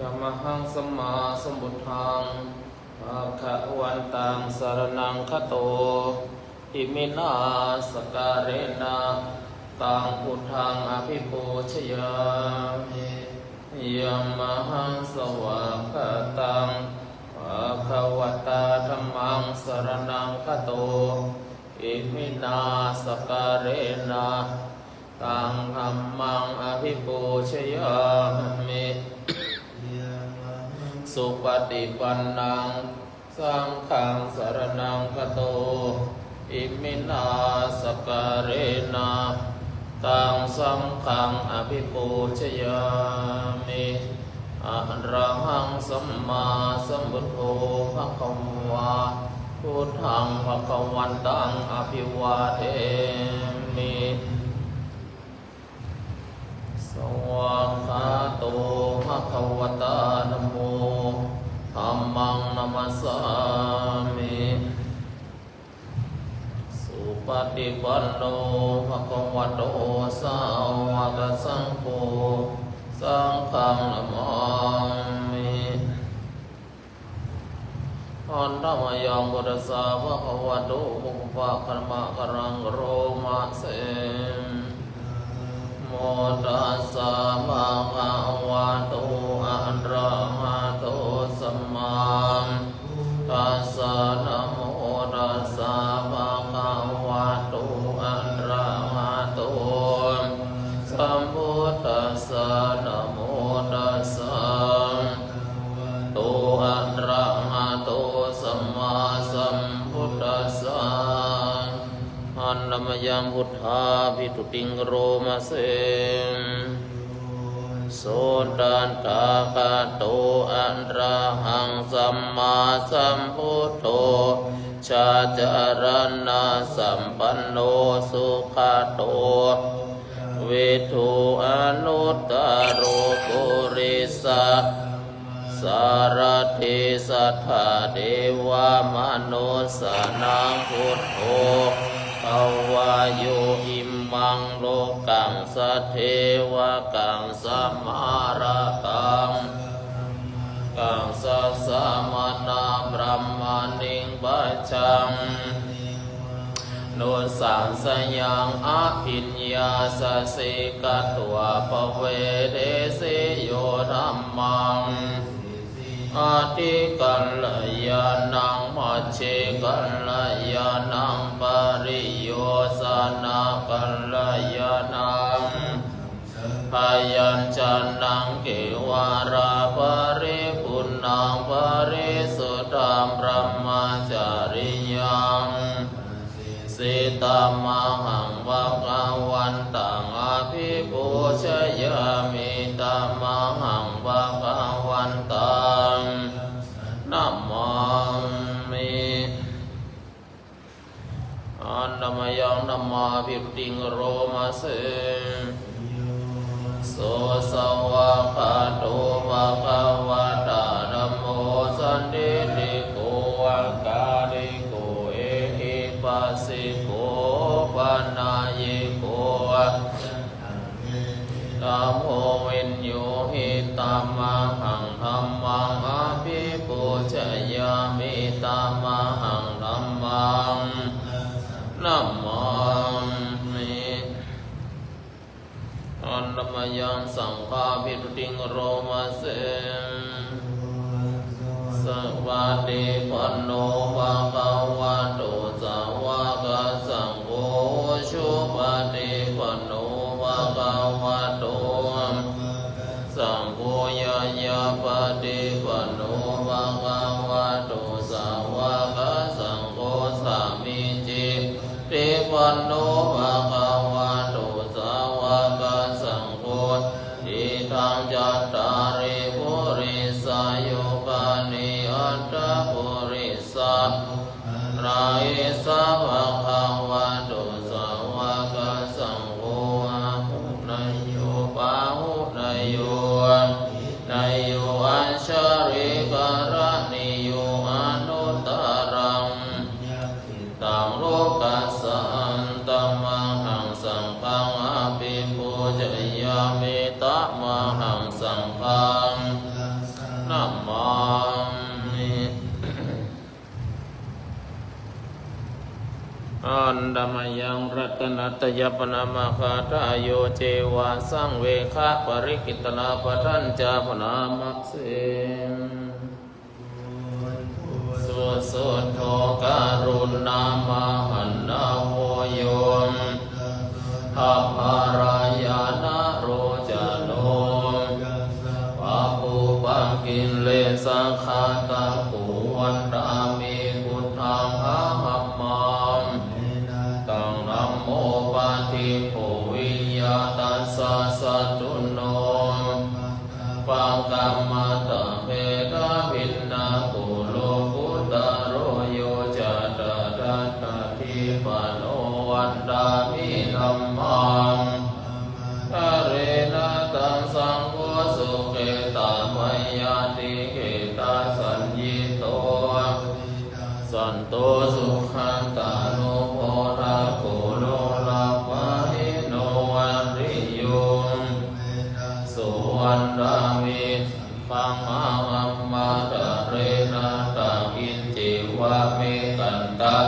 ยะมหังสัมมาสัมพุทธังภะคะวันตังสรณังคัจโตอิมินาสการะนะตังพุทธังอภิปูชยามิยะมหังสวากขาตังภะคะวตาธัมมังสรณังคัจโตอิมินาสการะนะตังธัมมังอภิปูชยามิสุปฏิปันนังสังฆังสรณังคัจโตอิมินาสการะนะตังสังฆังอภิปูชยามิอะระหังสัมมาสัมพุทโธภะคะวะพุทธังภะคะวันตังอภิวาเทมิสวากขาโตภะคะวะตานะโมธัมมังนัมสสามิสุปฏิปันโนภะคะวะโตสาวกสังโฆสังฆังนะมามิอันธรรมยังพุทธัสสะภะคะวะโตปุพพะคะมะกะรังโรมะเสโมตัสสะภะคะวะโตอะระหะโตสัมมาตัสสะนะโมตัสสะภะคะวะโตอะระหะโตสัมพุทธัสสะนะโมตัสสะโตอะระหะโตสัมมาสัมพุทธัสสะอันนมยังพุทธาภิตุติงโรมาเสโสตันตากะโตอะระหังสัมมาสัมพุทโธชาจารณะสัมปันโนสุขโตเวทุอนุตตโรปุริสะสารถิสัทธาเทวมนุสสนังพุทโธภวายุอิมังโลกังสัทเทวกังสัมมาระตังกังสัสสะมนาบรมมานิงปัจจังโนสังสยังอภิญญาสสิกตัวปเวเดสิโยธัมมังอาทิกัลยานังมัจเจกัลยานังปริโยสนากัลยานังพยัญชนะเกวาราปริปุณังปริสุทธังพระมจาริยังสิตามังหังภะคะวันตังอภิปูชยามิตามังหังภะคะวันตังนะมามิอันนมยังนัมมาภิตุติงโรมาเสโสสวะคะโตภะคะวะตาธัมโมสันติติโกวะกาลิโกเอหิปัสสิโกปนาเยโกธัมโมวินโยหิตัมมังหังธัมมังอภิปูชยามิตัมมังหังธัมมังนัมมามิอันธรรมยังสังฆาภิตุติงโรมาเสสวัสดิปันโนภะคะวะโตสาวกสังโฆชุปฏิปันโนภะคะวะโตสังโฆยายาปฏิปันโนภะคะวะโตสาวกสังโฆสามิจิติปันโนภะคะวะโตสาวกสังโฆอิทังจัตตาริปุริสายุกานิอัตตปุริสาราอิสาว วันดามยังรัตนัตยปนามาคาทายโยเจวาสังเวคะปริกิตนาปทัญจาพนามักเสมสุสุโธการุณามหันนาโมโยมอาภารายานาโรจโนปะปุปังกินเลสังขาตาภูวันดามิพุทธังหามัมมังตังนัมโมปะทิโภวิญญาตัสสะสัตตุโนปังกัมมะตะเภทะวินนากุโลกุตโรโยจะตะทัตตะทิปโนวันดามิธัมมังอะเรนะตังสังโฆสุเขตาปยาติเขตาสัญญิโตสันโตสุขันตานุโพธโกโลลาภะหิโนวันริโยสุวันดามิฟังอาหัมมาตะเรนะตังอินจิวะเมกันตะ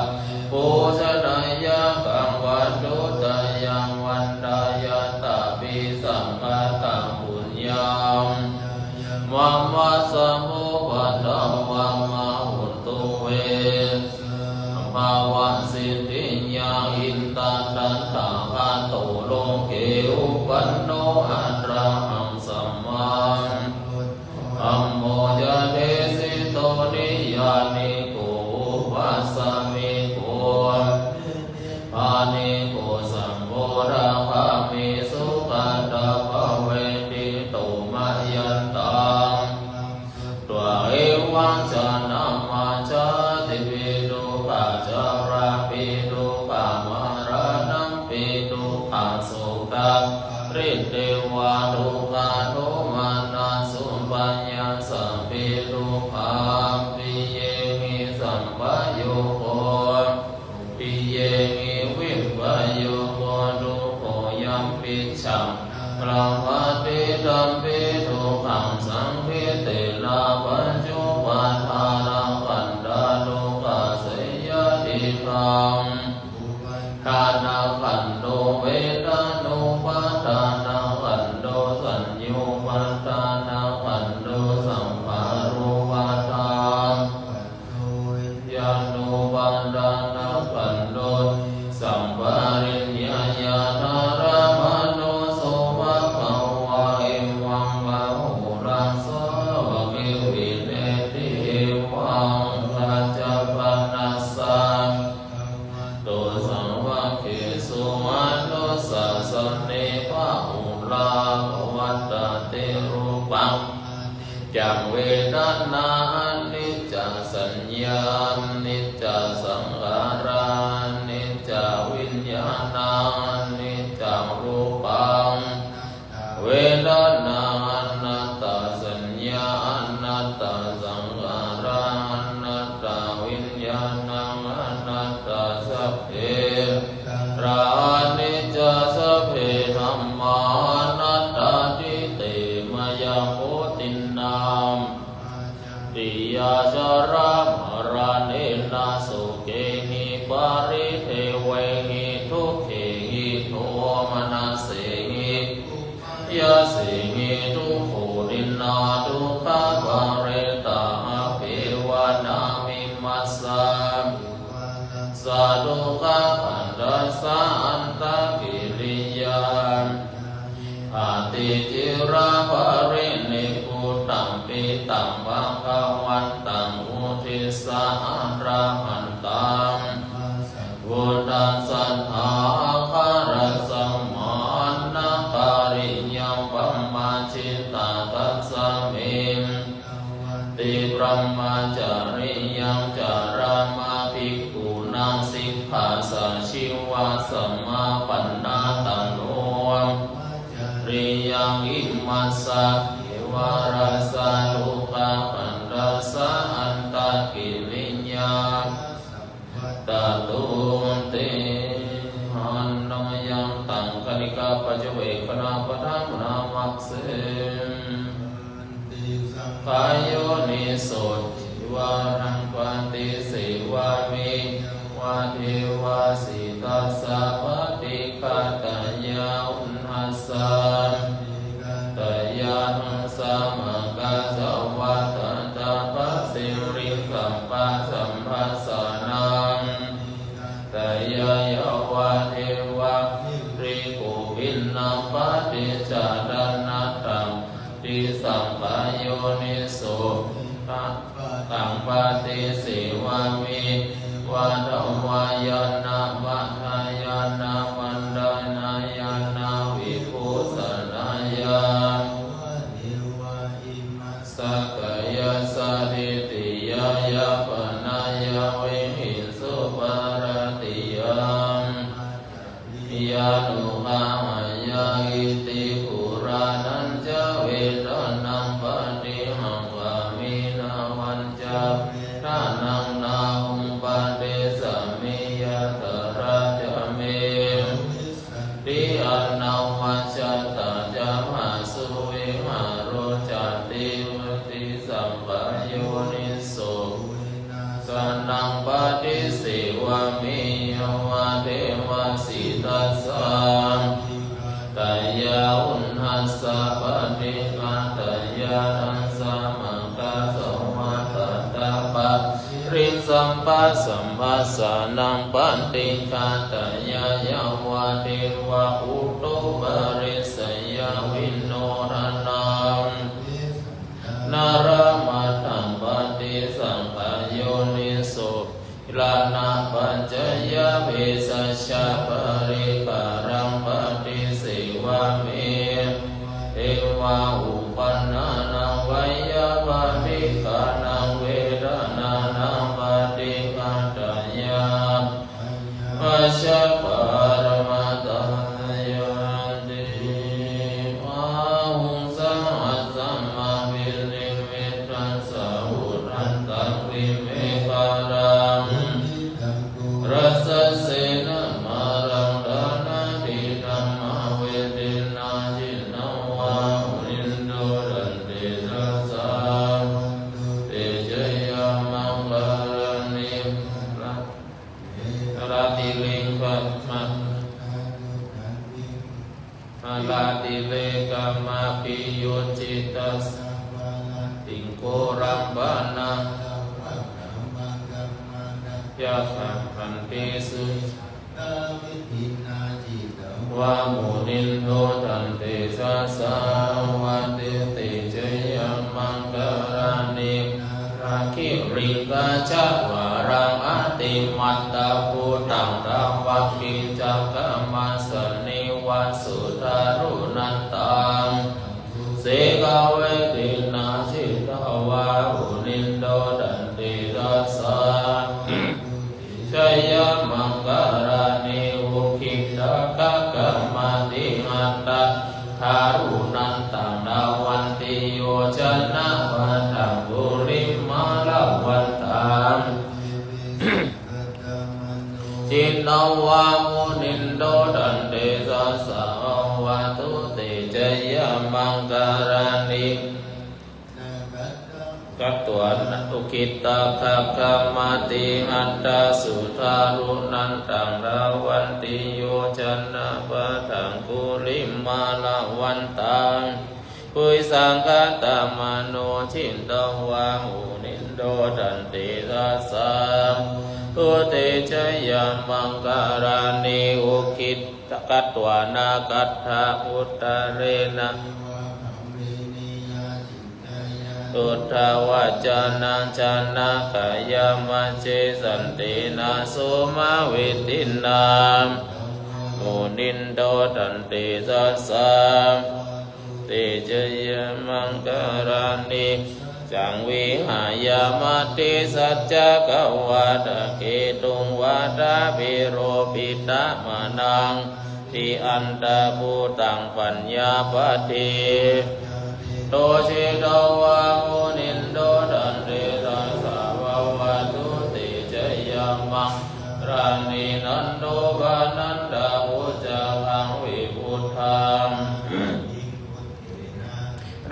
ปูชนายะกังวัตถุตายังวันดายะตาปิสังฆตังปุญญังมัมมะสมุปัฏฐังวัมมะหุนตุเวภาวะสิทธิญาอินตันตันตาคันโตโลเกอุปันโนอัตระหังสัมมาอัมโมยะเทสิโตนิยานิโกวัสสมิโกปานิโกสัมโพราภามิสุขันตภเวติโตมะยันตังตัวเอวังจานามาจาติปิตุขะจาราปิตุขะมารานัมปิตุขะโสกะริเตวะตุกะโทมานาสุปัญญาสัมปิตุขะปิเยหิสัมปโยโคปิเยหิวิปโยโคตุโคยัมปิชังพระวัติตัมปิทุขังสังคิเตนะปัจจุปัฏฐานังขันธาตุกัสสยติตังทานาขันโตเวทานุปัฏฐานังขันโตสัญญูปัฏฐานังขันโตสังขารุปัฏฐานญาณุปัฏฐานังขันโตสัมปาริญญาญาณารามโนโสภะคะวะเอวังวะโหราโสเกวิเนติเอวังราชปันนัสสะโตสังวะเขสุมาโนสัสสเนปะหุลาภวัตตเตรูปังจังเวทนานิจจสัญญานิจจสังขารานิจจวิญญาณานิจจรูปังเวทนาอนัตตสัญญาอนัตตสังขาราอนัตตวิญญาณังอนัตตสัพเพรานิจจสัพเพธัมมานัตตติเตมยโคตินามติยาจาระมราเนนะสุเกหิปาริเทเวหิทุกเขหิโทมนัสเสหิยะเสหิทุกโขดินาทุกขะปะเรตาเปวะนามิมัสสะสาธุขะขันธัสสะอันตกิริยาอาติจิราภรินิพุตตัมปิตัมภะคะวันตังอุทิสะอะระหันตังพุทธัสสะภาคารัสสัมมานะปาริยังปัมมาชิตาตัสสะเมติพรหมจาริยังจารามาภิกขุนังสิกขาสะชิวะสัมมาปันนาตังโนริยังอิมัสสะเอวารัสสะทุกขะขันธัสสะอันตกิริญาตตุเตหันนมยังตังคณิกาปัจเจเวคนาปทังนามักเสขายโยนิโสจิวารังปันติเสวามิวาเทวาสิต ตัสสะปฏิฆาตายาอุณหัสสะตยานังสัมมากัสสะวัตตะปัสสิริสัมปัสสัมภัสสะนังตยายาวะเทวะริภูวินนาปฏิจารานัตตังติสัมปะโยนิโสตังปฏิสิวามิวัฏวายนะมัทธายนะวันดานายนะวิภูสนายาสักยะสะดิติยายะปนายะเวหิสุปารติยังยานุภายะอิติปุรานัญจเวทนังปฏิหังวามินาวันจานานังนาหุงปฏิสัมมิยะตระจามิติอันนาวัชตาจามาสุวิมารุจันติวติสัมปะโยนิโสสันนังปฏิสิวามิยวะเทวะสิตัสสะตยาอุณหัสสะปฏิฆาตายานังสัมมากัสสะวัตตะปัสริสัมปัสสัมภัสสะนังปฏิฆาตายายาวะเทวะอุตุปาริสยาวินโนรนังนารมัตถังปฏิสัมปะโยนิโสลานาปัญจยะเวสัชชะปริการังปฏิสิวามิเทวะอุปันนานังไวยาปฏิฆานังเวรนานังปฏิฆาตายาปัจจปารมัตถยันติอาหุงสัมมาสัมมาวิริมิตัสสะอุรันตังวิเมฆารังรัสเสนะมารังดานาติธัมมาเวตินาจินะวะอุนินโดรันติทัสสะเตจยามังคารานิราติลิงกัมมะลาติเลกัมมาปิโยจิตัสติงโกรัมบานะยะสัพพันติสุวะโมนินโทตันติสัสสะวัติติเจยัมมังการานิราคิริกาชะวารังอติมัตตาภูตังตาวัคคิจักกัมมัสสนิวัสสุทารุนันตังเสกเวตินาชิตาวาอุนินโดตันติสัสสะชยมังการานิอุคิตากะกัมมาติหัตตะทารุนันตังนาวันติโยชนะวัฏังบุริมาลาวันตังจินนาวามุนินโดตันเตสัสสะวะตุเตจยมังการานิกัตตวันอุคิตาภะคะมาติหัตตาสุทารุนันตังราวันติโยชนะปะทังกุลิมาลาวันตังปุยสังฆตามโนชินตวาหุนินโดตันติสัสสะตุเตชะยามังการานิอุคิตกัตตวานากัตถะอุตตะเรนะตุทาวาจานังชนะกายามัจเจสันตินาโสมาวิตินาโมนินโดตันติสัสสะเตจยมังการานิจังวิหายามาติสัจจกวาตะเกตุงวาตาภิโรปิตะมานังทิอันตะภูตังปัญญาปฏิโตชิตวะมุนินโดตันติสัสสะวะวะตุติจยมังรานินันโดบานันดาอุจจังวิพุทธัง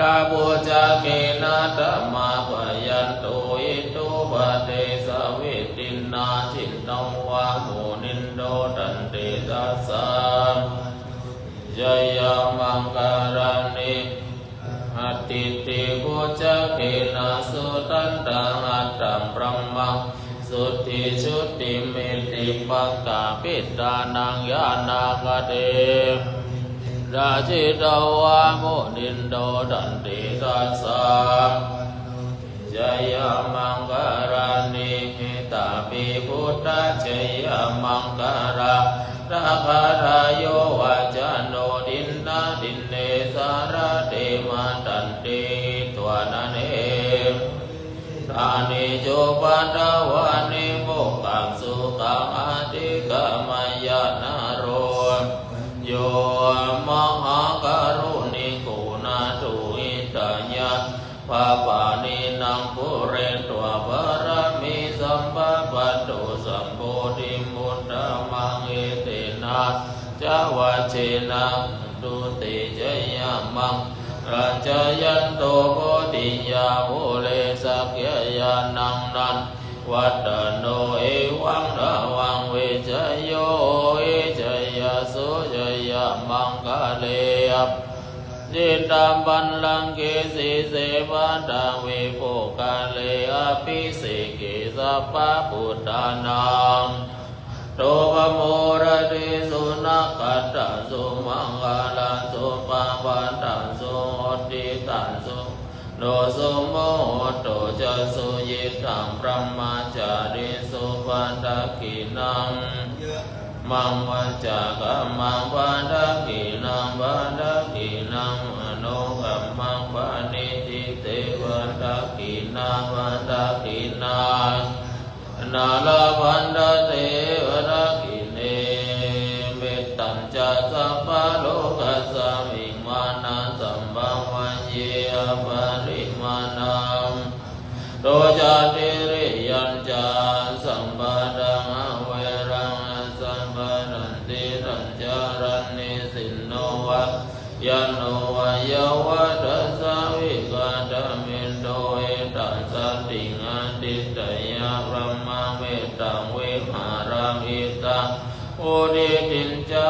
ราบูจาเกนะธัมมาปยันโตอิตุปะเตสะวิตินนาจิตตวะมุนินโดตันติ จยามังการานิหัตติติพุจเขนะสุตันตังอัตตังพระมังสุทธิชุติเมติปักกาปิตานังญาณากเตราชิตาวามุนินโดดันติกัสสะจยามังการานิหิตาปิพุทธจยามังการาราคาทายโยวาจโนดินนาดินเนสารเตมาตันติตัวนันเอทานิโจปันดาวานิโมกังสุขังอติกามายนาโรโยมหากรุณิโกนาตุอิตายะปะปานินังปุเรตัวปรมิสัมปะปัตโตสัมโพธิมุตตะมังเอเตนะจาวะเชนะตุติจยามังราชยันโตโพธิยาโมเลสักยายานังนันวัตโนเอวังระวังเวชโยเอชยสุจยามังกะเลปจิตตัมปันลังเกสีเสวัตาวิโภกาเลอภิเสกิสัพพะพุทธานังโตปโมระเตสุนักขัตตะสุมังคาลันสุปาวันตันสุโหติตันสุโนสุโมโตจะสุยิตังพระมาจาริสุปันตะกินังมังวัจจากัมมังปันตะกินังปันตะกินังมโนกัมมังปานิทิเตปันตะกินังปันตะกินังนาลาพันดาเทวรากิเนเมตตัญจะสัพพะโลกัสสมิมานัสสัมบังวันเยอปริมานังโตจาติริยัญจาสัมปะดังอเวรังสัมปะดันติรัญจารันนิสินโนวะยันโนวะยาวะทัสสะวิกาตมินโตเอตัสสะติงอันติตยะพระมังเมตตังเวหารามิตังโอดิตินจา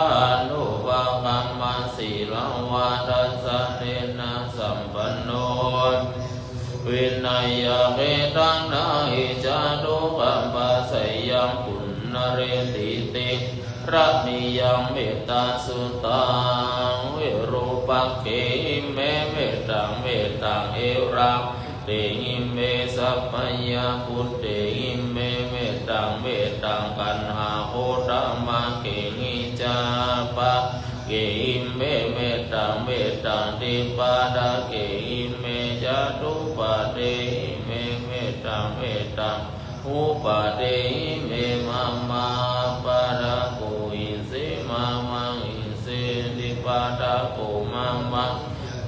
นุภาคัมมังสีลังวาทัสสะเนนะสัมปันโนวินัยเกตังนาหิจาตุกัมปัสสยังปุณณเรติติระนิยังเมตตาสุตังวิรูปังเกเมเมตตังเมตตังเอรังเตหิเมสัพพยาพุทเตหิเมเมตตังเมตตังกันหาโหตมาเกหิจาปะเกหิเมเมตตังเมตตังติปาดาเกหิเมจาตุปะเตหิเมเมตตังเมตตังอุปะเตหิเมมามาปะระโกอิสิมามังอิสิติปาดาโกมามัง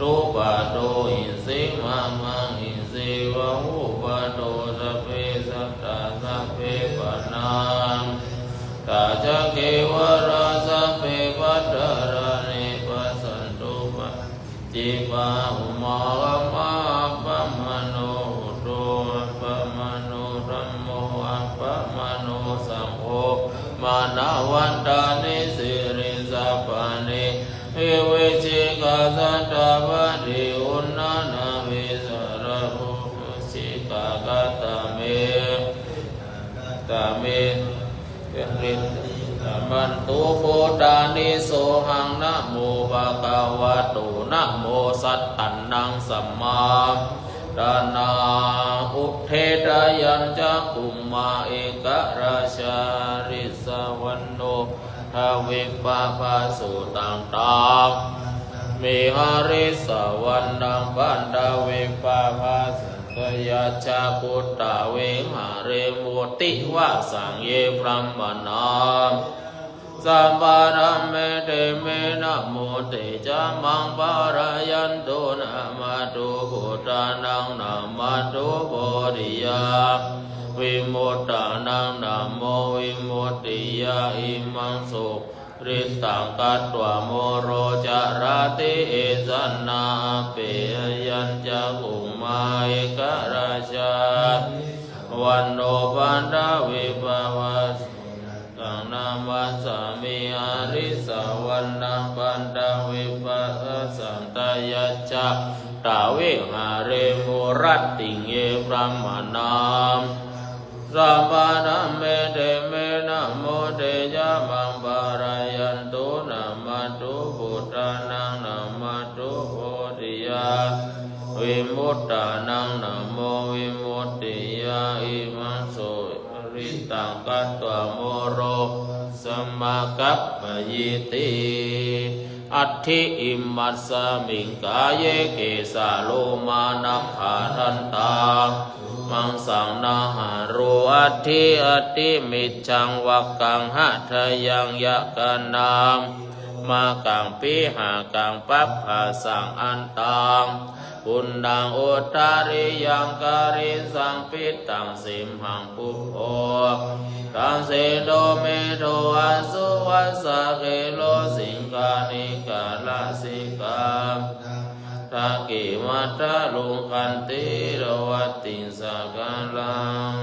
รูปะโตอิสิมามังอิสิวะอุปะโตสัพเพสัตตาสัพเพปะนังตาจะเกวะราสัพเพปัตตาระเนปัสสันตุปะจิปะอุมามาปะมโนโตปะมโนธัมโมอัปปะมโนสังโฆมานาวันตานิสิริสัพพะเนเอเวจิกาสัตตาปะเดอุณนานาเวสระโภสิกากาตาเมตาเมเกริตมันตุโพตานิโสหังนะโมภะคะวะโตนะโมสัตตันนังสัมมาดานาอุเทตายัญจักขุมมาเอกราชาริสวันโนทวิปปะภาสุตังตังมิหาริสวันดังปันดาวิปปะภาสุตยาชาพุตตาเวหาเรมุติวะสังเยพรัมมนาสัมปารัมเมเตเมนะโมเตจามังปารายันโตนะมาตุพุทธานังนะมาตุโพธิยาวิมุตตานังนะโมวิมุตติยาอิมังสุริตังกัตตวโมโรจาราติเอสันนาเปยัญจะกุมาเอกราชาวันโนปันดาวิภาวะตังนามัสสามิอาริส วันนังปันดาวิปัสสันตยัจจตาเวหาเรมุรัตติเยพระมนามสัมปะนะเมเตเมนะโมเตยะมังปารายันตุนะมัตตุพุทธานังนะมัตตุโพธิยาวิมุตตานังนะโมวิมุตติยาอิมังโสริตังกัตตวโมโรสัมมากัปปยิติอัตถิอิมัสสมิงกายเยเกสาโลมานัคขาทันตามังสังนาหารูอัตถิอัตถิมิจฉังวักกังหะทะยังยะกันนามมากังปิหากังปัปภาสังอันตังปุณดังอุตาริยังการิสังปิตังสิมหังปุโภตังเสโดเมโทอาสุวัสสะเกโลสิงกานิกาลสิกาทากิมัตตาลุคันติโรวัตติสกาลัง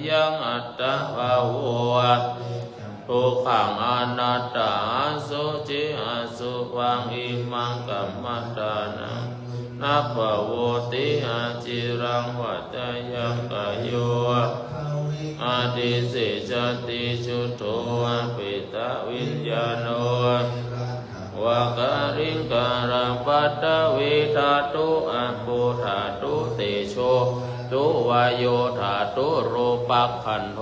ยังอัตตะภาวะทุกขังอนัตตาสุจิอสุวังอิมังกัมมัตตานังนับภวติอาจิรังวัฏยังกายโยอาทิเสจติจุโตอปิตาวิญญาโนวะการิงการังปัตตวิธาตุอะปุถาตุเตโชตุวายโยธาตุรูปักขันโท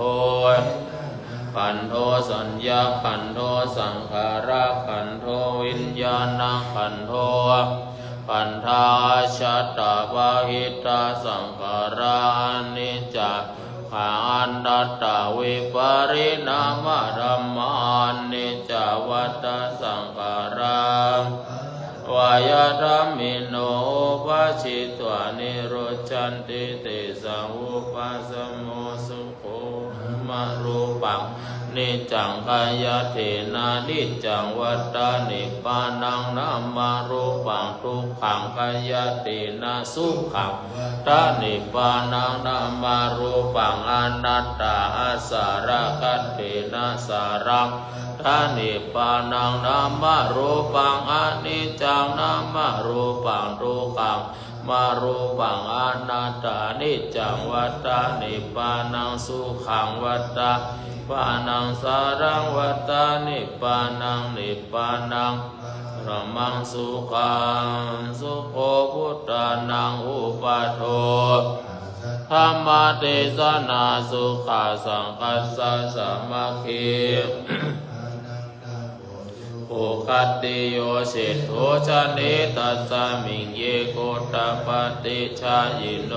ขันโทสัญญาขันโทสังขาระขันโทวิญญาณขันโทขันธาชัตตาปะหิตาสังขารานิจจขันตัตตาวิปริณามะธัมมานิจจวัตตสังขารา วายธรรมิโนปัสสิตวานิโรจันติเตสังอุปัสสโมสุโขมะรูปังนิจังขายะเทนะนิจังวัฏฏานิปานังนามารูปังทุกขังขายะเทนะสุขังตานิปานังนามารูปังอนัตตาอาสาระกัตเทนะสารังทานิปานังนามารูปังอนิจจังนามารูปังทุกขังมารูปังอนัตตานิจจังวัฏฏานิปานังสุขังวัฏฏาปานังสารังวัฏฏานิปานังนิปานังธรรมังสุขังสุโขพุทธานังอุปัฏโฐธรรมเทศนาสุขาสังคัสสะสามัคคีโอคัตติโยสิทโธชะเนตัสสะมิงเยโกตปฏิชายิโน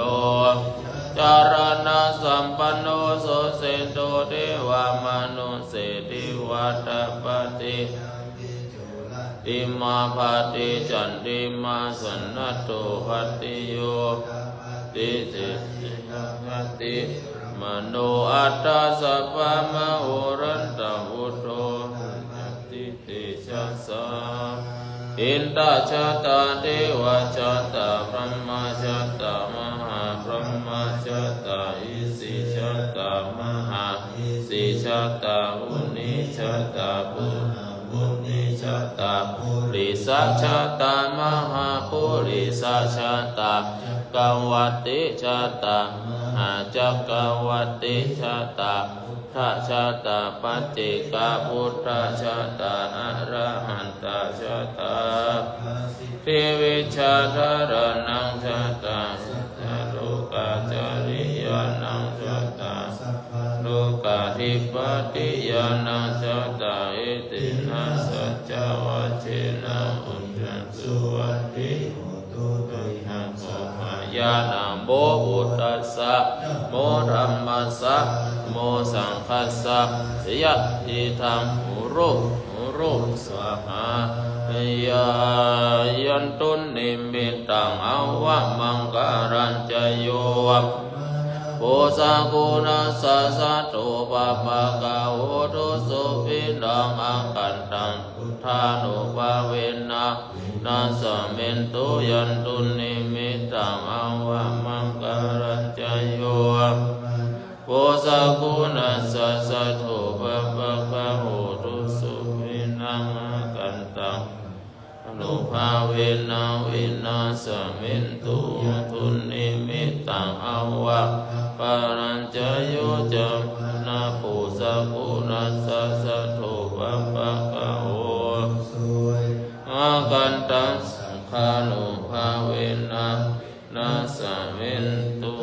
จารณะสัมปันโนโสเสโตเทวามนุเสติวัตปฏิติมาภาติจันติมาสันนโตภัตติโยติสิภัตติมโนอัตตาสัพพะมโหรันตวุตโตติติชัสสะอินตชัตตาเทวชัตตาพรหมชัตตามหาพรหมชัตตาอิสิชัตตามหาสิชัตตาอุนิชัตตาปุณิชัตตาปุริสัชชัตตามหาปุริสัชชัตตากวัตติชัตตาหาจักวัตติชัตตาทัชาตาปัจเจกพุทธชาตาอรหันตชาตาเทวิชาธารนังชาตาโลกาจาริยานังชาตาโลกาธิปติยานังชาตาเอตินะสัจจวัชเชนะอุจจันสุวัตติโหตุตุหังโสภายานังโมอุตตัสสะโมธัมมัสสะโมสังคัสสะยะทิทังอุรุสวหายายันตุนิมิตังอวะมังการัญจโยโพสะกุณัสสะสะโตปะปะกะโหตุสุปินังอังคันตังพุทธานุภาเวนะนัสสะเมนตุยันตุนิมิตังอวะมังการัญจโยโพสะกุณัสสะสะโตปะปะกะโหตุสุปินัง อนุภาเวนะวินาสมินตุทุนนิมิตตังอวะปารัญจโยจัมนาปุสะปุนัสสะสะโทปัปปะกะโออากันตังสังฆานุภาเวนะนาสมินตุ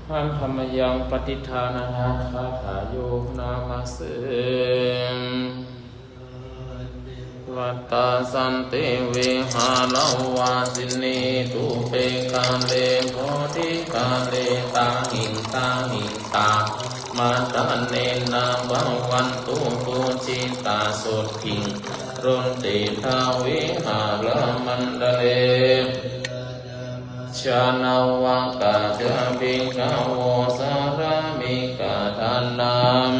หันธรรมยังปฏิทานานาคาถาโยนามาเสวัตตาสันติวิหารวาสินีตุเปกาเลโพธิกาเลตังหิงตังหิงตามาตาเนนาบังวันตุปุจิตาสุขิงรุนติทาวิหารมันดเลชานาวังกาจาบิกาวสารามิกาทานัง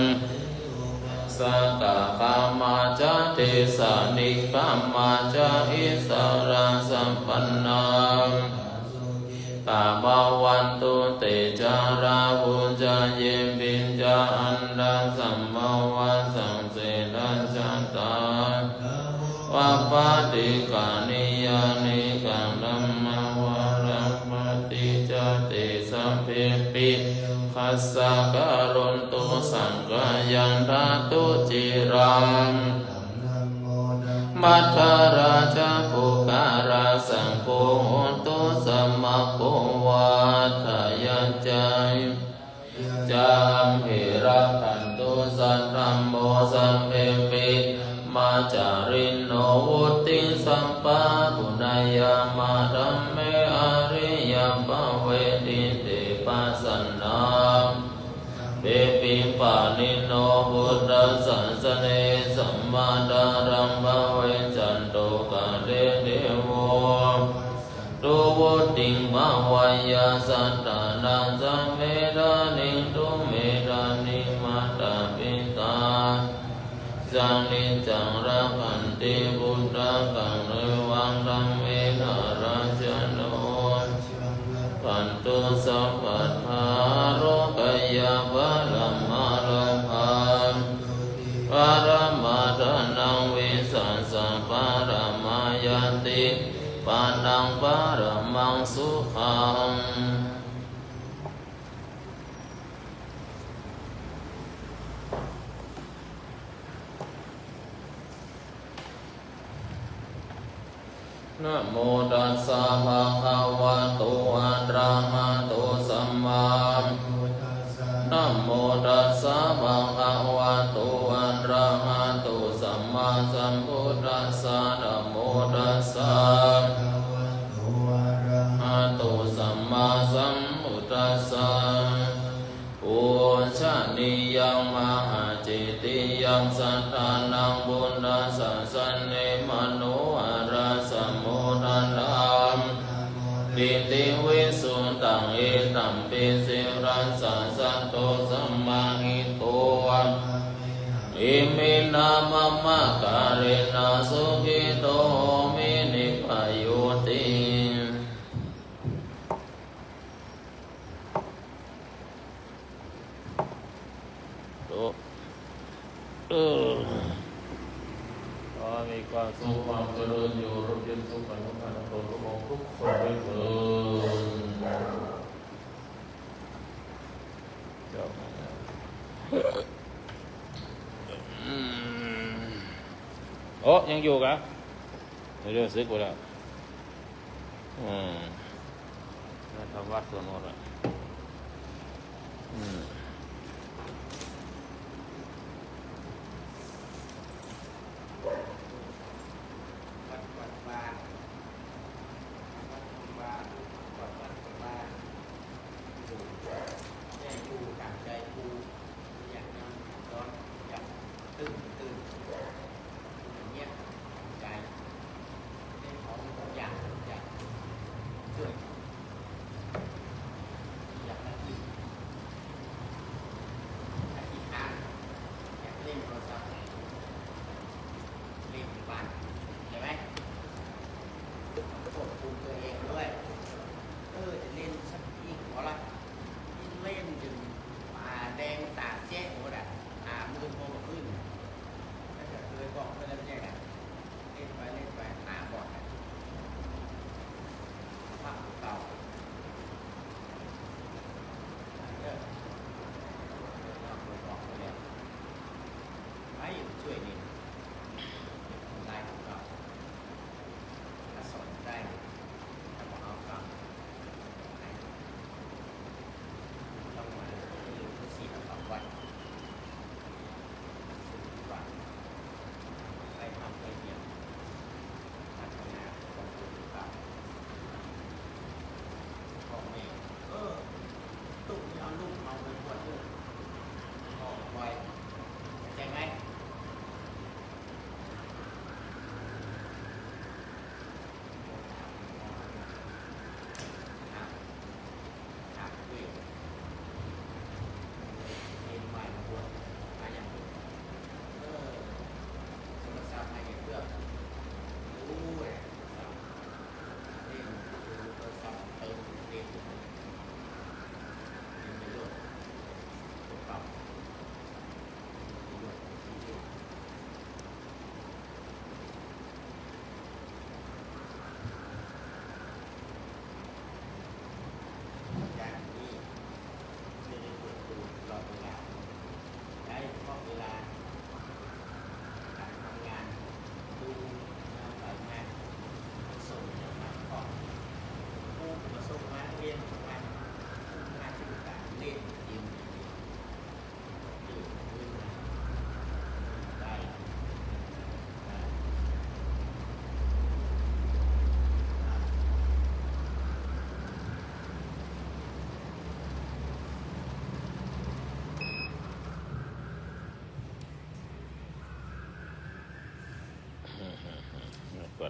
สักกะกามาจาเทสานิกามาจาอิสราสัมปันนังตาบาวันตุเตจาราบุญาเยปิญจาอันดาสัมมาวาสังเสนัสจันตาวัปปติกานิยานิกังนัมมาวารัมมติจติสัมภิปิขัสสะการุณตุสังฆยันทาตุจิรังมัทธาราชาปุการาสังโฆโหตุสัมมาโกวัฏยัจจัยจามหิรัขันตุสัทธัมโมสัมเพปิมาจารินโนวุติสัมปะปุณยามารัมเมอริยปเวทิติปัสสนาเปปิปานิโนบุตตสัสสเนสัมมาดารัมภเวจันโตกะเดเดโวตุวุติงภวายาสัตตานังสัมเมดานิตุเมดานิมาตาปิตาสังนิจังรักขันติบุตตะกังเรวังธัมเมนะราชโนปันตุสัพพะทาโรกยาบาลัมมาลัมพังปารมาทานังวิสัสสะปารมายันติปานังปารมังสุขังนะโมตัสสะภะคะวะโตอะระหะโตสัมมานะโมตัสสะภะคะวะโตอะระหะโตสัมมาสัมพุทธัสสะนะโมตัสสะอะโตสัมมาสัมพุทธัสสะโอชะนิยังมหาเจติยังสัทธานังบุญนาสัสสะเนมโนอะระสัมโมทันตัมปิติวิสุทธังเอตัมปิสิรัสสะสัตโตสัมมาหิโตอิมินามัมมะการินาสุขิโตมินิพพายุติขอมีความสุขความเจริญอยู่ร่มเย็นสุขสันต์กันทุกคนทุกคนด้วยเถิดโอ้ยังอยู่กะเรื่องซึกไปแล้วทำวัดส่วนหมดละ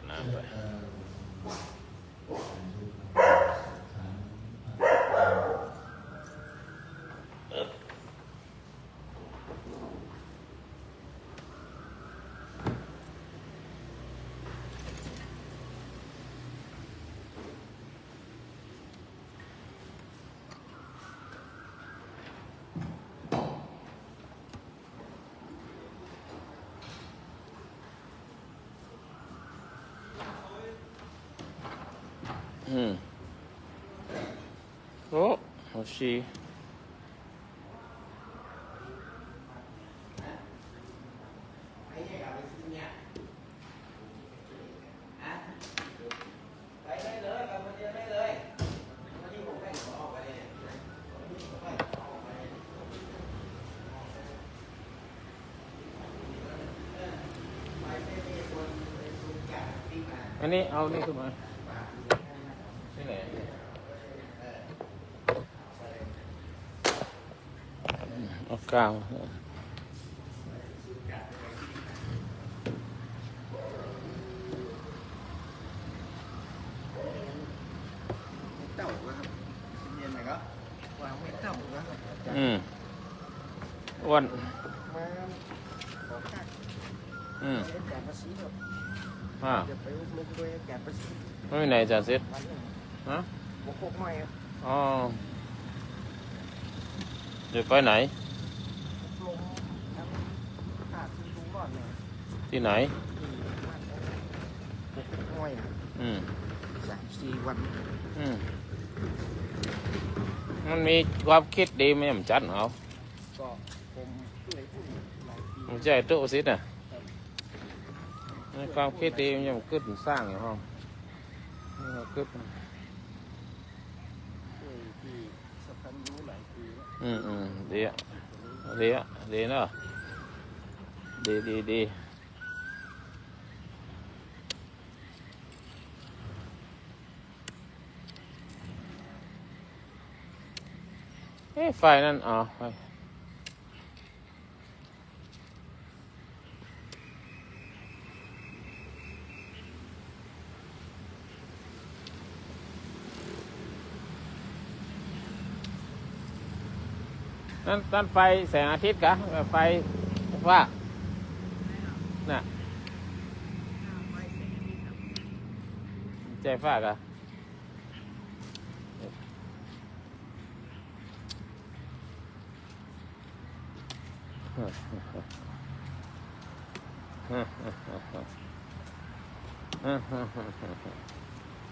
ดน้ำไปโอ้โหชีอันนี้เอานี่ขึ้นมาที่ไหนเอากาวเต่าครับเย็นไหนก็วางไม่เต่าครับ อ้วน มาขอค่าแกะภาษีครับ จะไปลงด้วยแกะภาษี ไม่มีไหนจ่าเซ็ตฮะ บวกโคกหน่อยครับ อ๋อจะไปไหนลงน้ำขาดที่ลุงรอดเนี่ย ที่ไหนบวกโคกหน่อย3-4 วัน มันมีความคิดดีไหมมันจัดเหรอ ก็ผมเลยพูดหลายปี มันใจตู้สิน่ะมีความคิดดีมันยังขึ้นสร้างอยู่ห้องนี่มันขึ้น ที่สะพานรู้หลายปีแล้ว ดีอ่ะดีอ่ะดีเนาะดีไฟนั่นอ๋อไฟนั่นไฟแสงอาทิตย์กะไฟฟ้าน่ะใจฟ้ากะ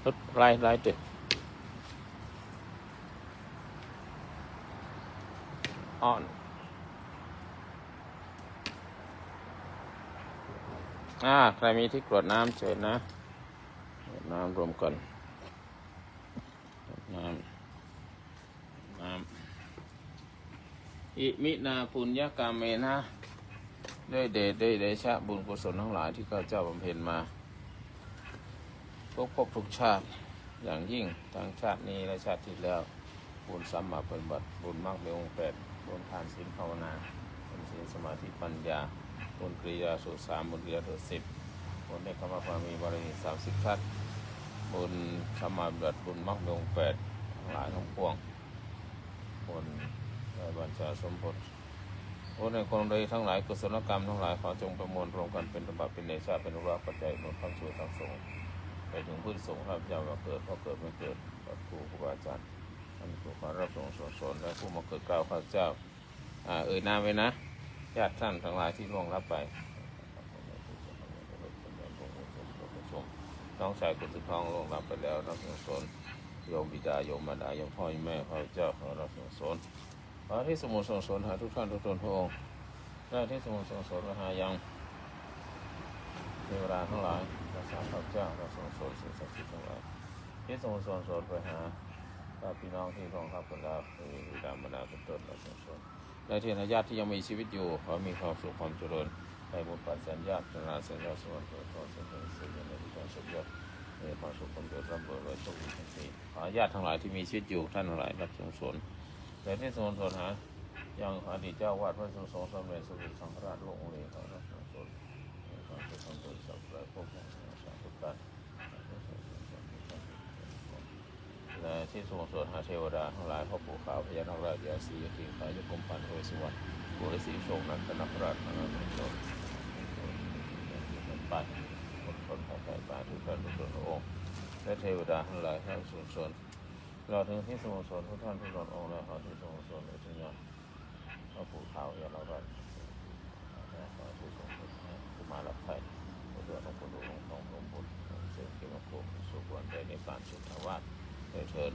รถไล่ติดอ่อนใครมีที่กรวดน้ำเชิญนะกรวดน้ำรวมกันน้ำอิมินาปุญญกรรมเมนะด้วยเดชด้วยเดชะบุญกุศลทั้งหลายที่ข้าเจ้าบำเพ็ญมาพบทุกชาติอย่างยิ่งทั้งชาตินี้และชาติที่แล้วบุญสัมมาปฏิบัติบุญมรรคในองค์8บุญทานศีลภาวนาบุญศีลสมาธิปัญญาบุญกริยาสูตร3บุญกริยาสูตร10บุญในคำว่าความมีบารมี30ทัศบุญสัมมาปฏิบัติบุญมรรคในองค์8ทั้งหลายทั้งปวงบุญในบัญชาสมบทบุญในคนใดทั้งหลายกุศลกรรมทั้งหลายขอจงประมวลรวมกันเป็นธรรมเป็นเนชาเป็นอุราปัจจัยหนุนทั้งช่วยทั้งสงฆ์ไปถึงผู้สงฆ์ข้าพเจ้ามาเกิดเพราะเกิดไม่เกิดครูบาอาจารย์ท่านผู้มารับส่งสอนและผู้มาเกิดกล่าวข้าพเจ้านามไว้นะญาติท่านทั้งหลายที่ล่วงลับไปน้องชายกุศลทองล่วงลับไปแล้วรับส่งสอนโยมบิดาโยมมารดาโยมพ่อโยมแม่ข้าพเจ้าขอรับส่งสอนขอที่สมุทรส่งสอนหาทุกท่านทุกตนพระองค์ได้ที่สมุทรส่งสอนหายังเทวดาทั้งหลายรักษาข้าพเจ้ารับส่งสอนสิ่งศักดิ์สิทธิ์ทั้งหลายที่สมุทรส่งสอนไปหาพี่น้องที่ร่วงรับกันแล้วบิดามารดาเป็นต้นรับส่งสอนในที่ญาติที่ยังมีชีวิตอยู่ขอมีความสุขความเจริญในบุญปัจจัยญาตินาเสนาสวรรค์ขอเสด็จสู่ในที่การสุขยอดในความสุขความเจริญร่ำรวยโชคดีทั้งสี่ขอญาติทั้งหลายที่มีชีวิตอยู่ท่านทั้งหลายรับส่งสอนแต่ที่ส่งสอนหายังอดีตเจ้าวาดพระทรงสำเร็จสุขสังฆราชโลกองค์นี้ขอรับส่งสอนในความสุขความเจริญสัพพะพวกเราสาธุ ปัดและที่ทรงสวดหาเทวดาทั้งหลายพ่อปู่ขาวพญานาคราชยาสีกิ่งขายกรมพันธุ์เวสวรรณบุรสีโชคนันทนคราชนานาโชคปัดคนขอไปป่าทุกท่านทุกพระองค์และเทวดาทั้งหลายทั้งส่วนเราถึงที่สมุทรสนทุกท่านทุกองค์และขอที่สมุทรสนในที่นี้พระปู่ขาวพญานาคราชขอที่ทรงกุมารรับไถ่เพื่อต้องคนดูลงทองลงบุญเสริมเกี่ยวกับโคมสุขวันได้ในปานสุทธาวาสเชิญ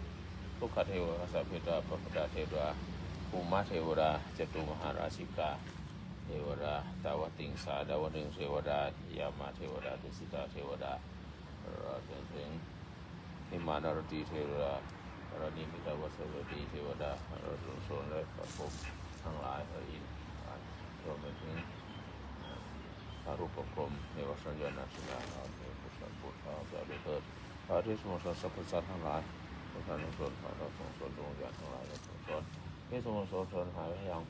ทุกขเทวดาสัพพิตาพระพุทธเทวดาภูมิเทวดาจตุมหาราชิกาเทวดาดาวติงสาดาวดึงเทวดายามาเทวดาดุสิตาเทวดาเราถึงหิมานารตีเทวดารานิมิตาวสวัสดีเทวดาเราถึงโซนและพระพรหมทั้งหลายพระอินทร์รวมไปถึงพระรูปพรหมในวัดสัญญาณนาชินาเราเป็นผู้สัมพุทธเราจะได้เกิดพระที่สมุทรสรรพสัตว์ทั้งหลายทุกท่านทุกคนขอเราส่งส่วนดวงวิญญาณทั้งหลายและส่งส่วนที่สมุทรสรหายไปยัง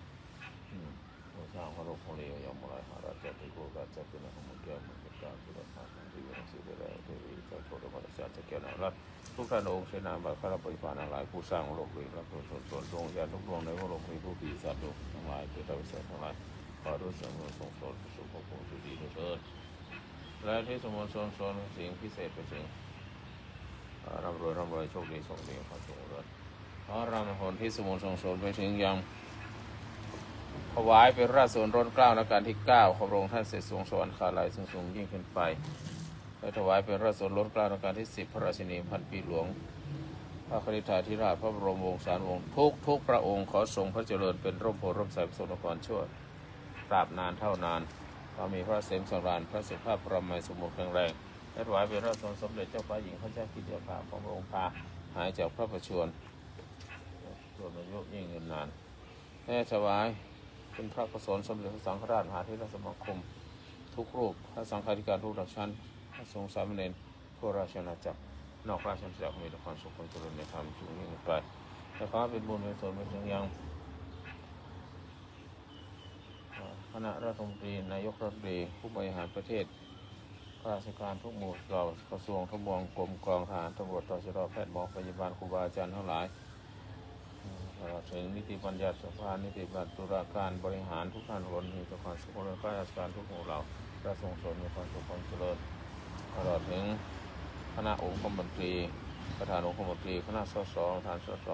สร้างพระโลกของเราอย่างไรหาราชที่โกกัจจะเป็นของมุขแก้วมุขเจ้าที่เราทำที่เป็นสิ่งใดๆที่วิจัยโทษมาจากจะเกี่ยวกับรัฐทุกท่านองค์เสนาบาตข้าราชบริพารทั้งหลายผู้สร้างโลกนี้และส่วนดวงวิญญาณทุกดวงในโลกนี้ผู้ปีศาจทั้งหลายเกิดวิเศษทั้งหลายขอด้วยเสมอส่งส่วนสุขภพสุขดีเถิดและที่สมุทรสรสิ่งพิเศษเป็นสิ่งร่ำรวยโชคดีส่งดีความสุขเลยขอรำผลที่สมุทรสรไปถึงยังถวายเป็นราชสนร้นเกล้ารัชกาลที่9ขอพระองค์ท่านเสด็จทรงสวรรคาลัยสูงยิ่งขึ้นไปและถวายเป็นราชสนร้นเกล้ารัชกาลที่10พระราชินีพันปีหลวงพระคณิษฐาธิราชพระบรมวงศานุวงศ์ทุกพระองค์ขอทรงพระเจริญเป็นร่มโพร่มใสประสบนครชั่วตราบนานเท่านานขอมีพระเสมสำราญพระสิทธิภาพปรมัยสมบูรณ์แข็งแรงและถวายเป็นราชสนสมเด็จเจ้าฟ้าหญิงพระเจ้ากิติยาภาของพระองค์พาหายจากพระประชวรส่วนอายุยิ่งยืนนานและถวายเป็นพระกุศลสมเด็จพระสังฆราชมหาเถรสมาคมทุกรูปพระสังฆาธิการทุกระดับชั้นพระสงฆ์สามเณรทั่วราชอาณาจักรนอกราชอาณาจักรมีแต่ความสุขความเจริญในธรรมสูงยิ่งขึ้นไปและขอเป็นบุญเป็นส่วนไปถึงยังคณะรัฐมนตรีนายกรัฐมนตรีผู้บริหารประเทศข้าราชการทุกหมู่เหล่ากระทรวงทบวงกรมกองทหารตำรวจตชดแพทย์หมอพยาบาลครูบาอาจารย์ทั้งหลายถึงนิติบัญญัติสภานิติบัญญัติตุลาการบริหารทุกท่านล้วนมีแต่ความสุขและข้าราชการทุกหมู่เหล่าและส่งเสริมในความสุขความเจริญตลอดถึงคณะองค์คมนตรีประธานองค์คมนตรีคณะสสประธานสส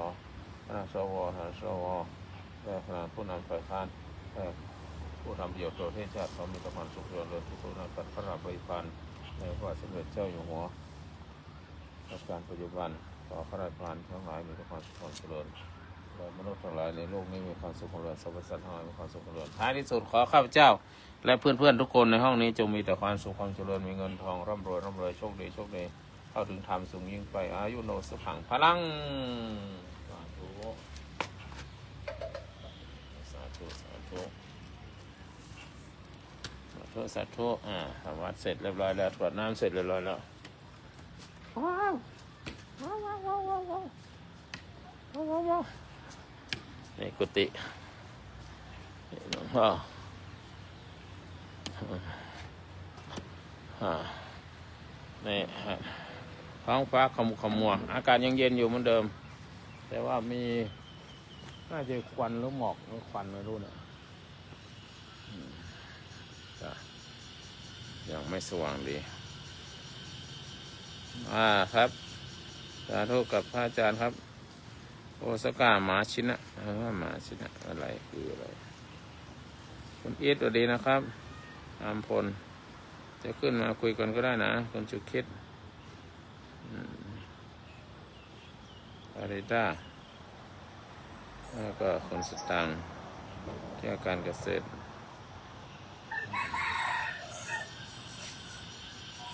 คณะสวประธานสวและคณะผู้นำฝ่ายค้านและผู้ทำประโยชน์ต่อประเทศชาติเขามีแต่ความสุขเจริญทุกคนนักข้าราชบริพารในพระบาทสมเด็จเจ้าอยู่หัวรัชกาลปัจจุบันต่อข้าราชการทั้งหลายมีแต่ความสุขความเจริญมนุษย์ทั้งหลายในโลกนี้มีความสุขความเจริญสรรพสัตว์ทั้งหลายมีความสุขความเจริญท้ายที่สุดขอข้าพเจ้าและเพื่อนๆทุกคนในห้องนี้จงมีแต่ความสุขความเจริญมีเงินทองร่ำรวยโชคดีเข้าถึงธรรมสูงยิ่งไปอายุโนสุขังพลังสาธุสาธุทำวัดเสร็จเรียบร้อยแล้วตรวจน้ำเสร็จเรียบร้อยแล้วว้าวนี่กุฏิหลวงพ่อนี่ท้องฟ้าขมัวอากาศยังเย็นอยู่เหมือนเดิมแต่ว่ามีน่าจะควันหรือหมอกหรือควันไม่รู้เนี่ยยังไม่สว่างดีครับสาธุกับพระอาจารย์ครับโอสก้าหมาชินะหมาชินะอะไรคืออะไรคุณอีทสวัสดีนะครับอามพลจะขึ้นมาคุยกันก็ได้นะคุณจุคิดอาริต้าแล้วก็คนสตังที่อาการเกษตร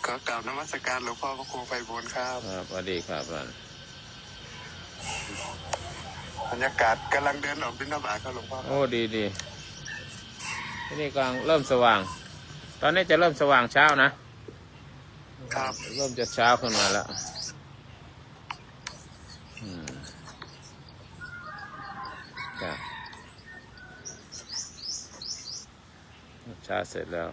ก็กราบนมัสการหลวงพ่อพระครูไพบูลย์ครับสวัสดีครับบรรยากาศกำลังเดินออกบิณฑบาตครับหลวงพ่อโอ้ดีที่นี่กำลังเริ่มสว่างตอนนี้จะเริ่มสว่างเช้านะครับเริ่มจะเช้าขึ้นมาแล้วจ้ะเช้าเสร็จแล้ว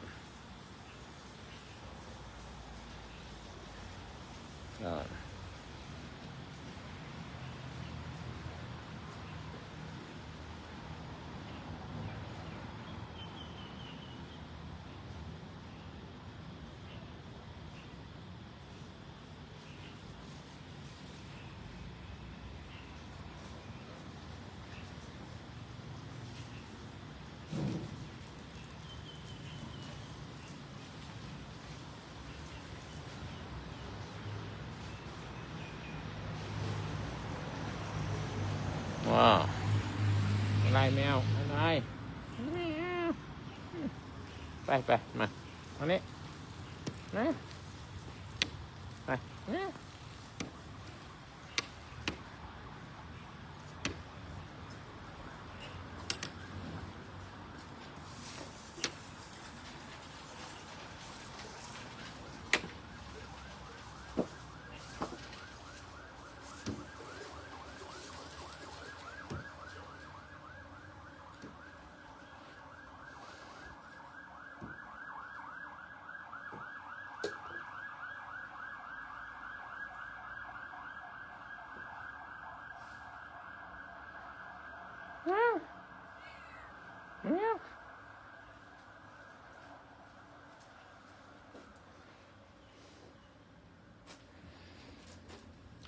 ว้าวอะไรแมวอะไรแมวไปมาเอานี้นะไปนะ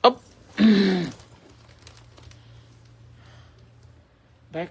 อ๊บ back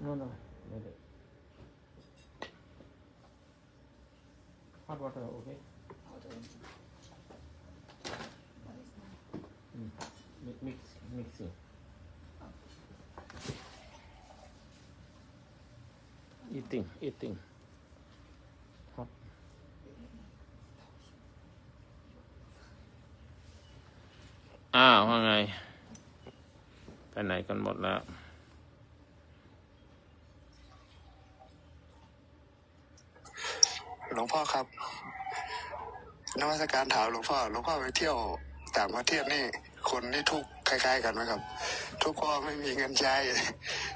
no wait it. Hot water okay mixing eating hot ว่าไงไปไหนกันหมดแล้วหลวงพ่อครับนมัสการถามหลวงพ่อไปเที่ยวต่างประเทศนี่คนนี่ทุกข์คล้ายๆกันไหมครับ ทุกข้อไม่มีเงินใช้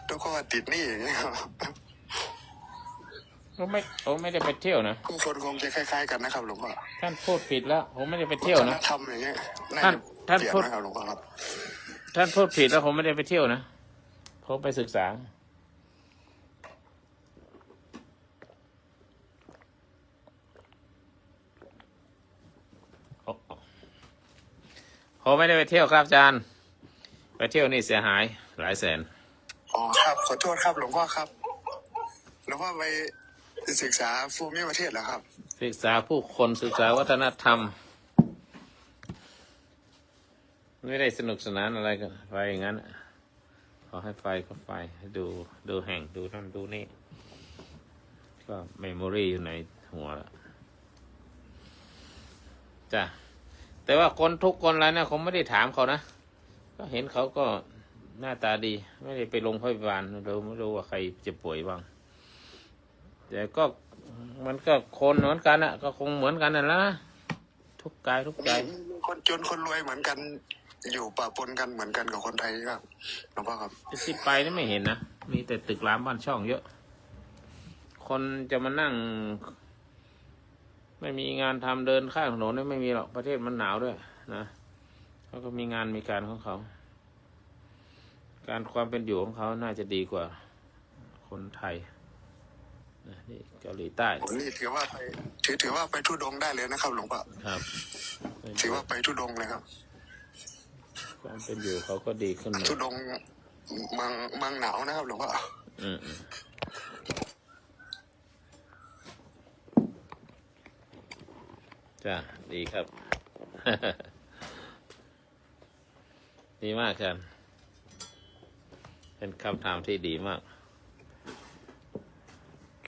ทุกข้อติดหนี้อย่างเงี้ยครับผมไม่ได้ไปเที่ยวนะผู้คนคงจะคล้ายๆกันนะครับหลวงพ่อท่านพูดผิดแล้วผมไม่ได้ไปเที่ยวนะทำอย่างเงี้ยท่านพูดนะครับหลวงพ่อครับท่านพูดผิดแล้วผมไม่ได้ไปเที่ยวนะผมไปศึกษาผมไม่ได้ไปเที่ยวครับอาจารย์ไปเที่ยวนี่เสียหายหลายแสนอ๋อครับขอโทษครับหลวงพ่อครับหลวงพ่อไปศึกษาภูมิประเทศเหรอครับศึกษาผู้คนศึกษาวัฒนธรรมไม่ได้สนุกสนานอะไรกันไปอย่างนั้นขอให้ไฟก็ไฟให้ดูแห่งดูนั่นดูนี่ก็เมมโมรี่อยู่ในหัวแล้วจ้ะแต่ว่าคนทุกคนอะไรนะผมไม่ได้ถามเขานะก็เห็นเขาก็หน้าตาดีไม่ได้ไปโรงพยาบาลเราไม่รู้ว่าใครจะป่วยบ้างแต่ก็มันก็คนเหมือนกันอ่ะก็คงเหมือนกันนั่นแหละทุกกายทุกใจคนจนคนรวยเหมือนกันอยู่ปะปนกันเหมือนกันกับคนไทยครับหลวงพ่อครับที่ไปนี่ไม่เห็นนะมีแต่ตึกรามบ้านช่องเยอะคนจะมานั่งไม่มีงานทำเดินข้างถนนนี่ไม่มีหรอกประเทศมันหนาวด้วยนะเขาก็มีงานมีการของเขาการความเป็นอยู่ของเขาน่าจะดีกว่าคนไทยนี่เกาหลีใต้นี่ถือว่าไปทุดงได้เลยนะครับหลวงพ่อครับถือว่าไปทุดงเลยครับความเป็นอยู่เขาก็ดีขึ้นทุดงเมืองหนาวนะครับหลวงพ่อจ้ะดีครับ ดีมากครับเป็นคำถามที่ดีมาก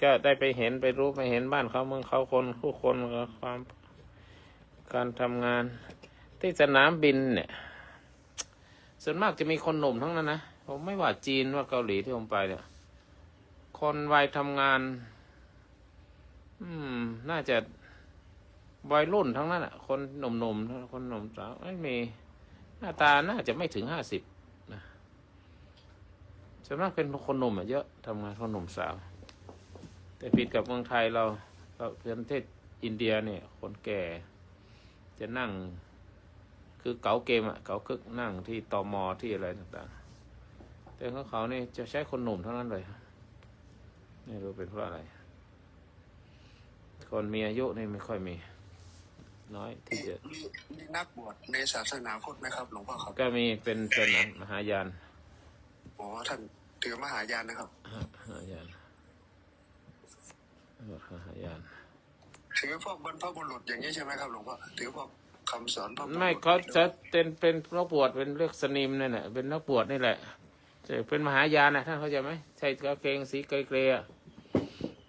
ก็ได้ไปเห็นไปรู้ไปเห็นบ้านเขาเมืองเขาคนผู้คนความการทำงานที่สนามบินเนี่ยส่วนมากจะมีคนหนุ่มทั้งนั้นนะผมไม่ว่าจีนว่าเกาหลีที่ผมไปเนี่ยคนวัยทำงานน่าจะวัยรุ่นทั้งนั้นอ่ะคนหนุ่มๆคนหนุ่มสาวไม่มีหน้าตาน่าจะไม่ถึง50นะส่วนมากเป็นคนหนุ่มเยอะทำงานคนหนุ่มสาว แต่ผิดกับเมืองไทยเราประเทศอินเดียเนี่ยคนแก่จะนั่งคือเก๋าเกมเก๋าคึกนั่งที่ตมที่อะไรต่างๆแต่ของเขานี่จะใช้คนหนุ่มเท่านั้นเลยไม่รู้เป็นเพราะอะไรคนมีอายุนี่ไม่ค่อยมีน้อยที่จะมีนักบวชในศาสนาพุทธไหมครับหลวงพ่อครับก็มีเป็นมหายาน อ๋อท่านถือมหายานนะครับมหายานถือพวกบรรพบุรุษอย่างนี้ใช่ไหมครับหลวงพ่อถือพวกคำสอนพระบุรุษไม่เขาจะเป็นนักบวชเป็นเลือกสนิมนั่นแหละเป็นนักบวชนี่แหละจะเป็นมหายานนะท่านเข้าใจไหมใส่กางเกงสีเกลีย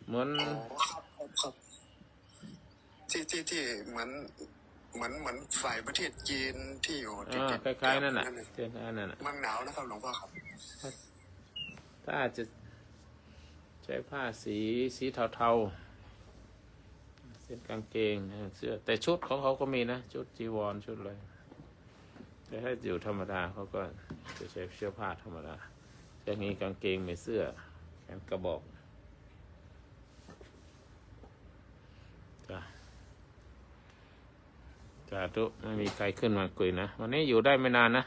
เหมือนครับที่เหมือนฝ่ายประเทศจีนที่อยู่ที่คล้ายๆนั่นน่ะเป็นนั่นน่ะเมืองหนาวนะครับหลวงพ่อครับถ้าอาจจะใช้ผ้าสีเทาๆเส้นกางเกงเสื้อแต่ชุดของเขาก็มีนะชุดจีวรชุดอะไรแต่ถ้าอยู่ธรรมดาเขาก็จะใช้เสื้อผ้าธรรมดาจะมีกางเกงมีเสื้อแขนกระบอกจ้าทุกไม่มีใครขึ้นมาคุยนะวันนี้อยู่ได้ไม่นานนะ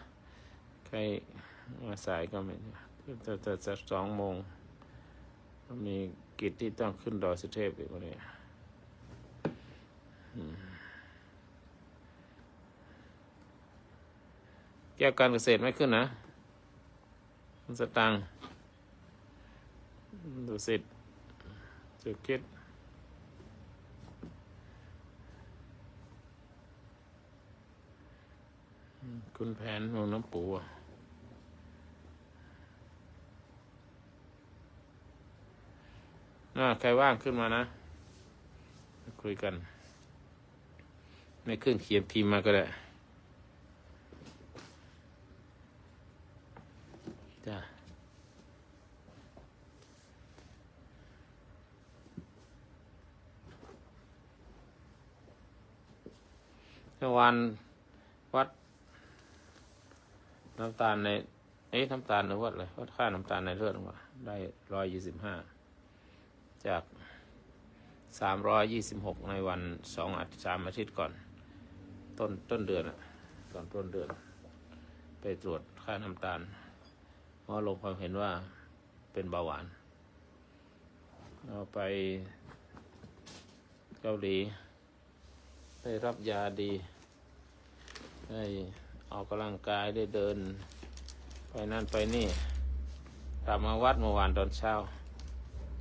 ใครมาสายก็ไม่จะ2 โมงมีกิจที่ต้องขึ้นดอยสุเทพอีกวันนี้แก้วการเกษตรไม่ขึ้นนะคุณสตังค์ดูสิจุดคิดคุณแผนของน้ำปูใครว่างขึ้นมานะคุยกันไม่ขึ้นเขียนพิมพ์มาก็ได้จ้าเมื่อวานวัดน้ำตาลในน้ำตาลหรือวัดอะไรวัดค่าน้ำตาลในเลือดว่าได้125จาก326ในวัน3 อาทิตย์ก่อนต้นเดือนตอนต้นเดือนไปตรวจค่าน้ำตาลเพราะลงความเห็นว่าเป็นเบาหวานเอาไปเกาหลีได้รับยาดีได้ออกกำลังกายได้เดินไปนั่นไปนี่กลับมาวัดเมื่อวานตอนเช้า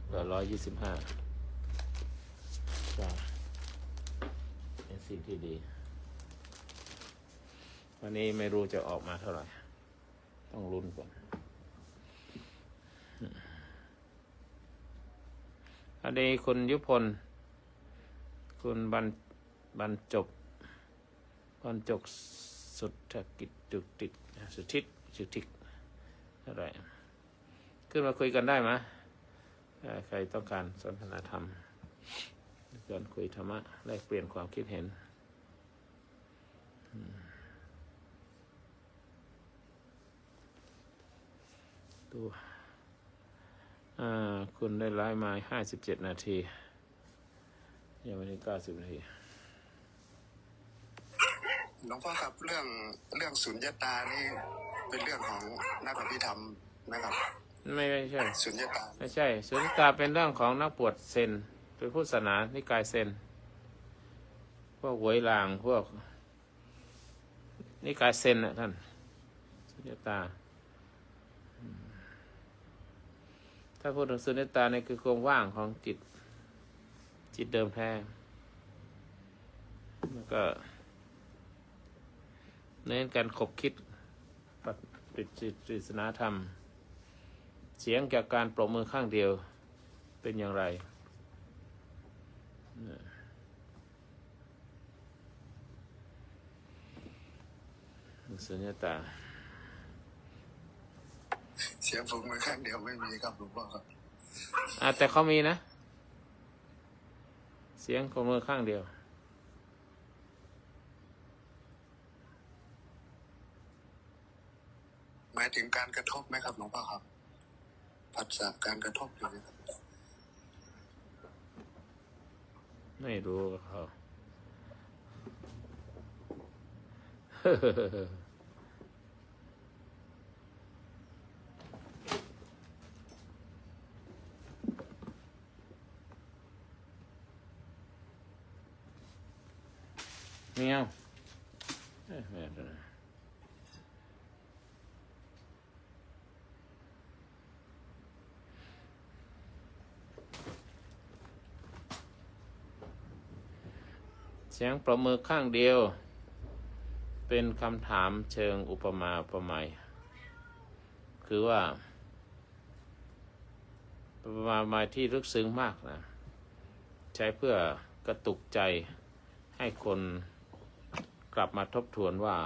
เหลือ125เป็นสิ่งที่ดีวันนี้ไม่รู้จะออกมาเท่าไหร่ต้องลุ้นก่อนอันนี้คุณยุพลคุณบรรจบสุทธกิจสุทิกอะไรขึ้นมาคุยกันได้ไหมใครต้องการสนทนาธรรมการคุยธรรมะแลกเปลี่ยนความคิดเห็นดูคุณได้ไลฟ์มา57 นาทียังไม่ถึง90 นาทีหลวงพ่อครับเรื่องสุญญตานี่เป็นเรื่องของนักอภิธรรมนะครับไม่ใช่สุญญตาไม่ใช่สุญญตาเป็นเรื่องของนักบวชเซนเป็นพุทธศาสนานิกายเซนพวกหวยหลางพวกนิกายเซนท่านสุญญตาถ้าพูดถึงสุญญตาเนี่ยคือความว่างของจิตเดิมแท้แล้วก็เน้นการขบคิดปริศนาธรรมเสียงจากการปรบมือข้างเดียวเป็นอย่างไรสุญญตาเสียงปรบมือข้างเดียวไม่มีครับหลวงพ่อครับแต่เขามีนะเสียงปรบมือข้างเดียวหมายถึงการกระทบไหมครับหลวงพ่อครับผัสสะการกระทบอยู่นะครับ ไม่รู้เขา ไม่เอาไม่เอาตัวนั้นเสียงปรบมือข้างเดียวเป็นคำถามเชิงอุปมาอุปไมยคือว่าอุปมาอุปไมยที่ลึกซึ้งมากนะใช้เพื่อกระตุกใจให้คนกลับมาทบทวนว่า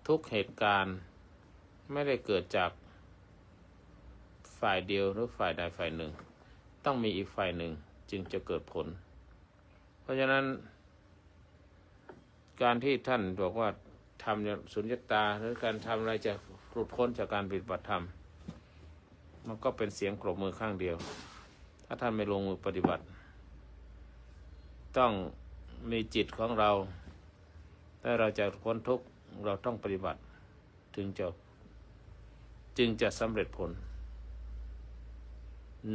ทุกเหตุการณ์ไม่ได้เกิดจากฝ่ายเดียวหรือฝ่ายใดฝ่ายหนึ่งต้องมีอีกฝ่ายหนึ่งจึงจะเกิดผลเพราะฉะนั้นการที่ท่านบอกว่าทำสุญญตาหรือการทำอะไรจะหลุดพ้นจากการปฏิบัติธรรมมันก็เป็นเสียงปรบมือข้างเดียวถ้าท่านไม่ลงมือปฏิบัติต้องมีจิตของเราถ้าเราจะพ้นทุกข์เราต้องปฏิบัติจึงจะสำเร็จผล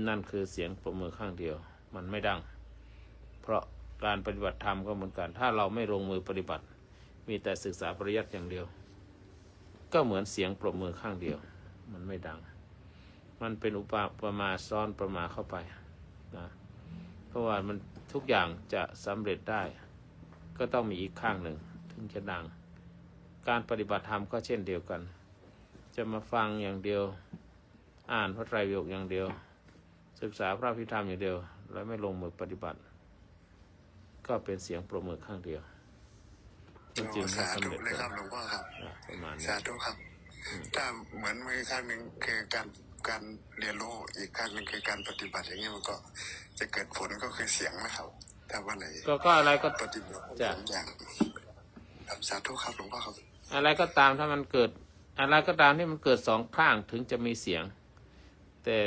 นั่นคือเสียงปรบมือข้างเดียวมันไม่ดังเพราะการปฏิบัติธรรมก็เหมือนกันถ้าเราไม่ลงมือปฏิบัติมีแต่ศึกษาปริยัติอย่างเดียวก็เหมือนเสียงปรบมือข้างเดียวมันไม่ดังมันเป็นอุปมาซ้อนประมาเข้าไปนะเพราะว่ามันทุกอย่างจะสำเร็จได้ก็ต้องมีอีกข้างหนึ่งถึงจะดังการปฏิบัติธรรมก็เช่นเดียวกันจะมาฟังอย่างเดียวอ่านพระไตรปิฎกอย่างเดียวศึกษาพระพิธรรมอย่างเดียวแล้วไม่ลงมือปฏิบัติก็เป็นเสียงปรบมือข้างเดียวจึงไม่ สา สำ ธุ เร็จ เลยครับหลวงพ่อครับ ประมาณนี้ สาธุครับถ้าเหมือนมือข้างหนึ่งคือการเรียนรู้อีกข้างหนึ่งคือการปฏิบัติอย่างเงี้ยมันก็จะเกิดผลก็คือเสียงนะครับถ้าวันไหน ก็อะไรก็ ปฏิบัติ จะ สองอย่างครับสาธุครับหลวงพ่อครับ อะไรก็ตามถ้ามันเกิดอะไรก็ตามที่มันเกิดสองข้างถึงจะมีเสียงแต่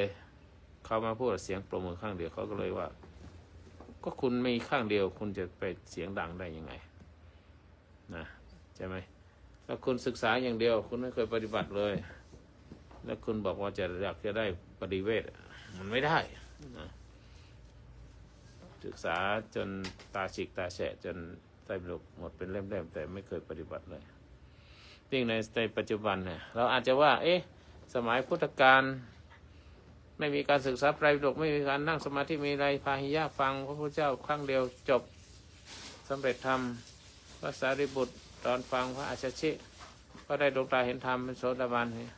เขามาพูดเสียงปรบมือข้างเดียวเขาก็เลยว่าก็คุณมีข้างเดียวคุณจะไปเสียงดังได้ยังไงนะใช่ไหมแล้วคุณศึกษาอย่างเดียวคุณไม่เคยปฏิบัติเลยแล้วคุณบอกว่าอยากจะได้ปฏิเวทมันไม่ได้นะศึกษาจนตาฉีกตาแฉะจนไตรปิฎกหมดเป็นเล่มๆแต่ไม่เคยปฏิบัติเลยยิ่งในปัจจุบันเนี่ยเราอาจจะว่าสมัยพุทธกาลไม่มีการศึกษาไตรปิฎกไม่มีการนั่งสมาธิมีอะไรพาหิยะฟังพระพุทธเจ้าครั้งเดียวจบสำเร็จธรรมพระสารีบุตรตอนฟังพระอาชชิก็ได้ดวงตาเห็นธรรมเป็นโสดาบันเนี่ย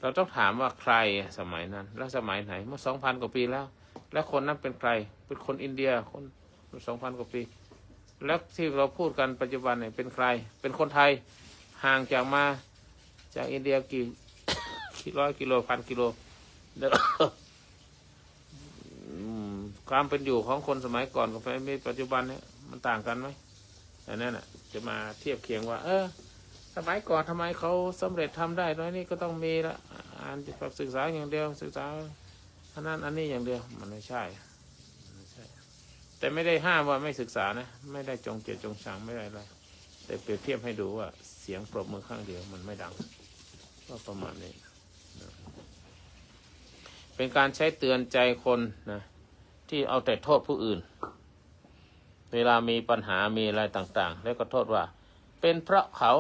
เราต้องถามว่าใครสมัยนั้นแล้วสมัยไหนเมื่อ 2,000 กว่าปีแล้วคนนั้นเป็นใครเป็นคนอินเดียคน 2,000 กว่าปีแล้วที่เราพูดกันปัจจุบันเนี่ยเป็นใครเป็นคนไทยห่างจากมาจากอินเดียกี่ร้อยกิโลพันกิโลแล้วความเป็นอยู่ของคนสมัยก่อนกับปัจจุบันเนี่ยมันต่างกันไหมแต่นั่นน่ะจะมาเทียบเคียงว่าสมัยก่อนทำไมเขาสำเร็จทำได้ตอนนี้ก็ต้องมีละอ่านศึกษาอย่างเดียวศึกษาอันนั้นอันนี้อย่างเดียวมันไม่ใช่แต่ไม่ได้ห้ามว่าไม่ศึกษานะไม่ได้จงเกลียดจงชังไม่ได้อะไรแต่เปรียบเทียบให้ดูว่าเสียงปรบมือข้างเดียวมันไม่ดังก็ประมาณนี้เป็นการใช้เตือนใจคนนะที่เอาแต่โทษผู้อื่นเวลามีปัญหามีอะไรต่างๆแล้วก็โทษว่าเป็นเพราะเขา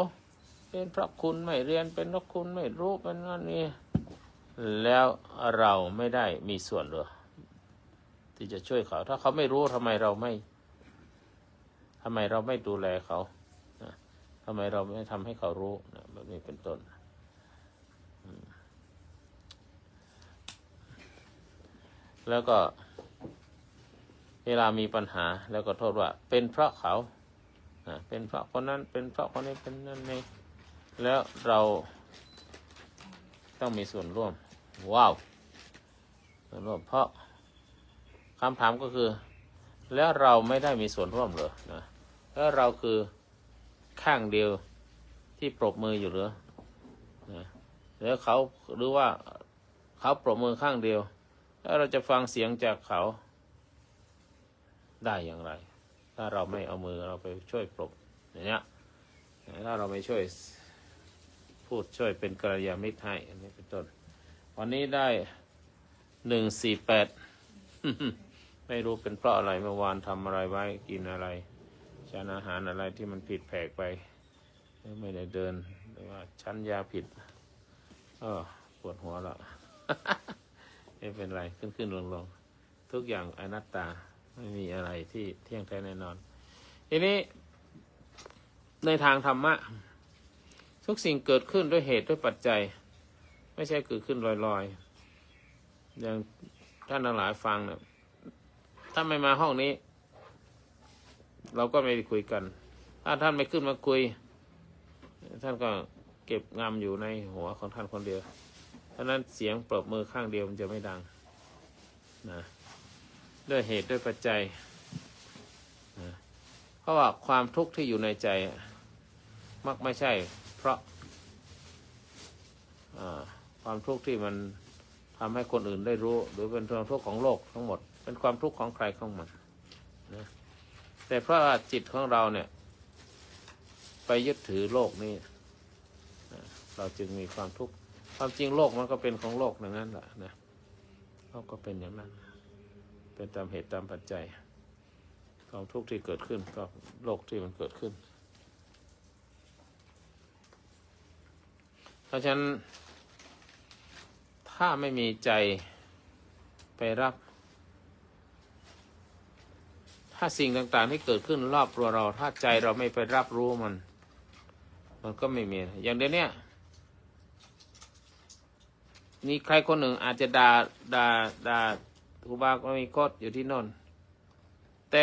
เป็นเพราะคุณไม่เรียนเป็นเพราะคุณไม่รู้เป็นนั่นนี่แล้วเราไม่ได้มีส่วนหรือที่จะช่วยเขาถ้าเขาไม่รู้ทำไมเราไม่ดูแลเขาทำไมเราไม่ทำให้เขารู้แบบนี้เป็นต้นแล้วก็เวลามีปัญหาแล้วก็โทษว่าเป็นเพราะเขาเป็นเพราะคนนั้นเป็นเพราะคนนี้เป็นนั่นนี่แล้วเราต้องมีส่วนร่วมว้าวส่วนร่วมเพราะคำถามก็คือแล้วเราไม่ได้มีส่วนร่วมเหรอนะแล้วเราคือข้างเดียวที่ปรบมืออยู่เหรอนะแล้วเขาหรือว่าเขาปรบมือข้างเดียวแล้วเราจะฟังเสียงจากเขา ได้อย่างไร ถ้าเราไม่เอามือเราไปช่วยปรบอย่างเงี้ยถ้าเราไม่ช่วยพูดช่วยเป็นกัลยาณมิตรให้อันนี้เป็นต้นวันนี้ได้148 ไม่รู้เป็นเพราะอะไรเมื่อวานทำอะไรไว้กินอะไรฉันอาหารอะไรที่มันผิดแผกไปไม่ได้เดินหรือว่าชั้นยาผิดปวดหัวแล้ว ไม่เป็นไรขึ้นลงทุกอย่างอนัตตาไม่มีอะไรที่เที่ยงแท้แน่นอนทีนี้ในทางธรรมะทุกสิ่งเกิดขึ้นด้วยเหตุด้วยปัจจัยไม่ใช่เกิดขึ้นลอยๆอย่างท่านทั้งหลายฟังเนี่ยถ้าไม่มาห้องนี้เราก็ไม่ได้คุยกันถ้าท่านไม่ขึ้นมาคุยท่านก็เก็บงำอยู่ในหัวของท่านคนเดียวเพราะนั้นเสียงปรบมือข้างเดียวมันจะไม่ดังนะด้วยเหตุด้วยปัจจัยนะเพราะว่าความทุกข์ที่อยู่ในใจมักไม่ใช่เพราะความทุกข์ที่มันทำให้คนอื่นได้รู้หรือเป็นความทุกข์ของโลกทั้งหมดเป็นความทุกข์ของใครของมันนะแต่เพราะว่าจิตของเราเนี่ยไปยึดถือโลกนี้นะเราจึงมีความทุกข์ความจริงโลกมันก็เป็นของโลกอย่างนั้นแหละนะโลกก็เป็นอย่างนั้นเป็นตามเหตุตามปัจจัยความทุกข์ที่เกิดขึ้นก็โลกที่มันเกิดขึ้นเพราะฉะนั้นถ้าไม่มีใจไปรับถ้าสิ่งต่างๆที่เกิดขึ้นรอบตัวเราถ้าใจเราไม่ไปรับรู้มันก็ไม่มีอย่างเดี๋ยวนี้มีใครคนหนึ่งอาจจะด่าครูบาก็มีโคตอยู่ที่โน่นแต่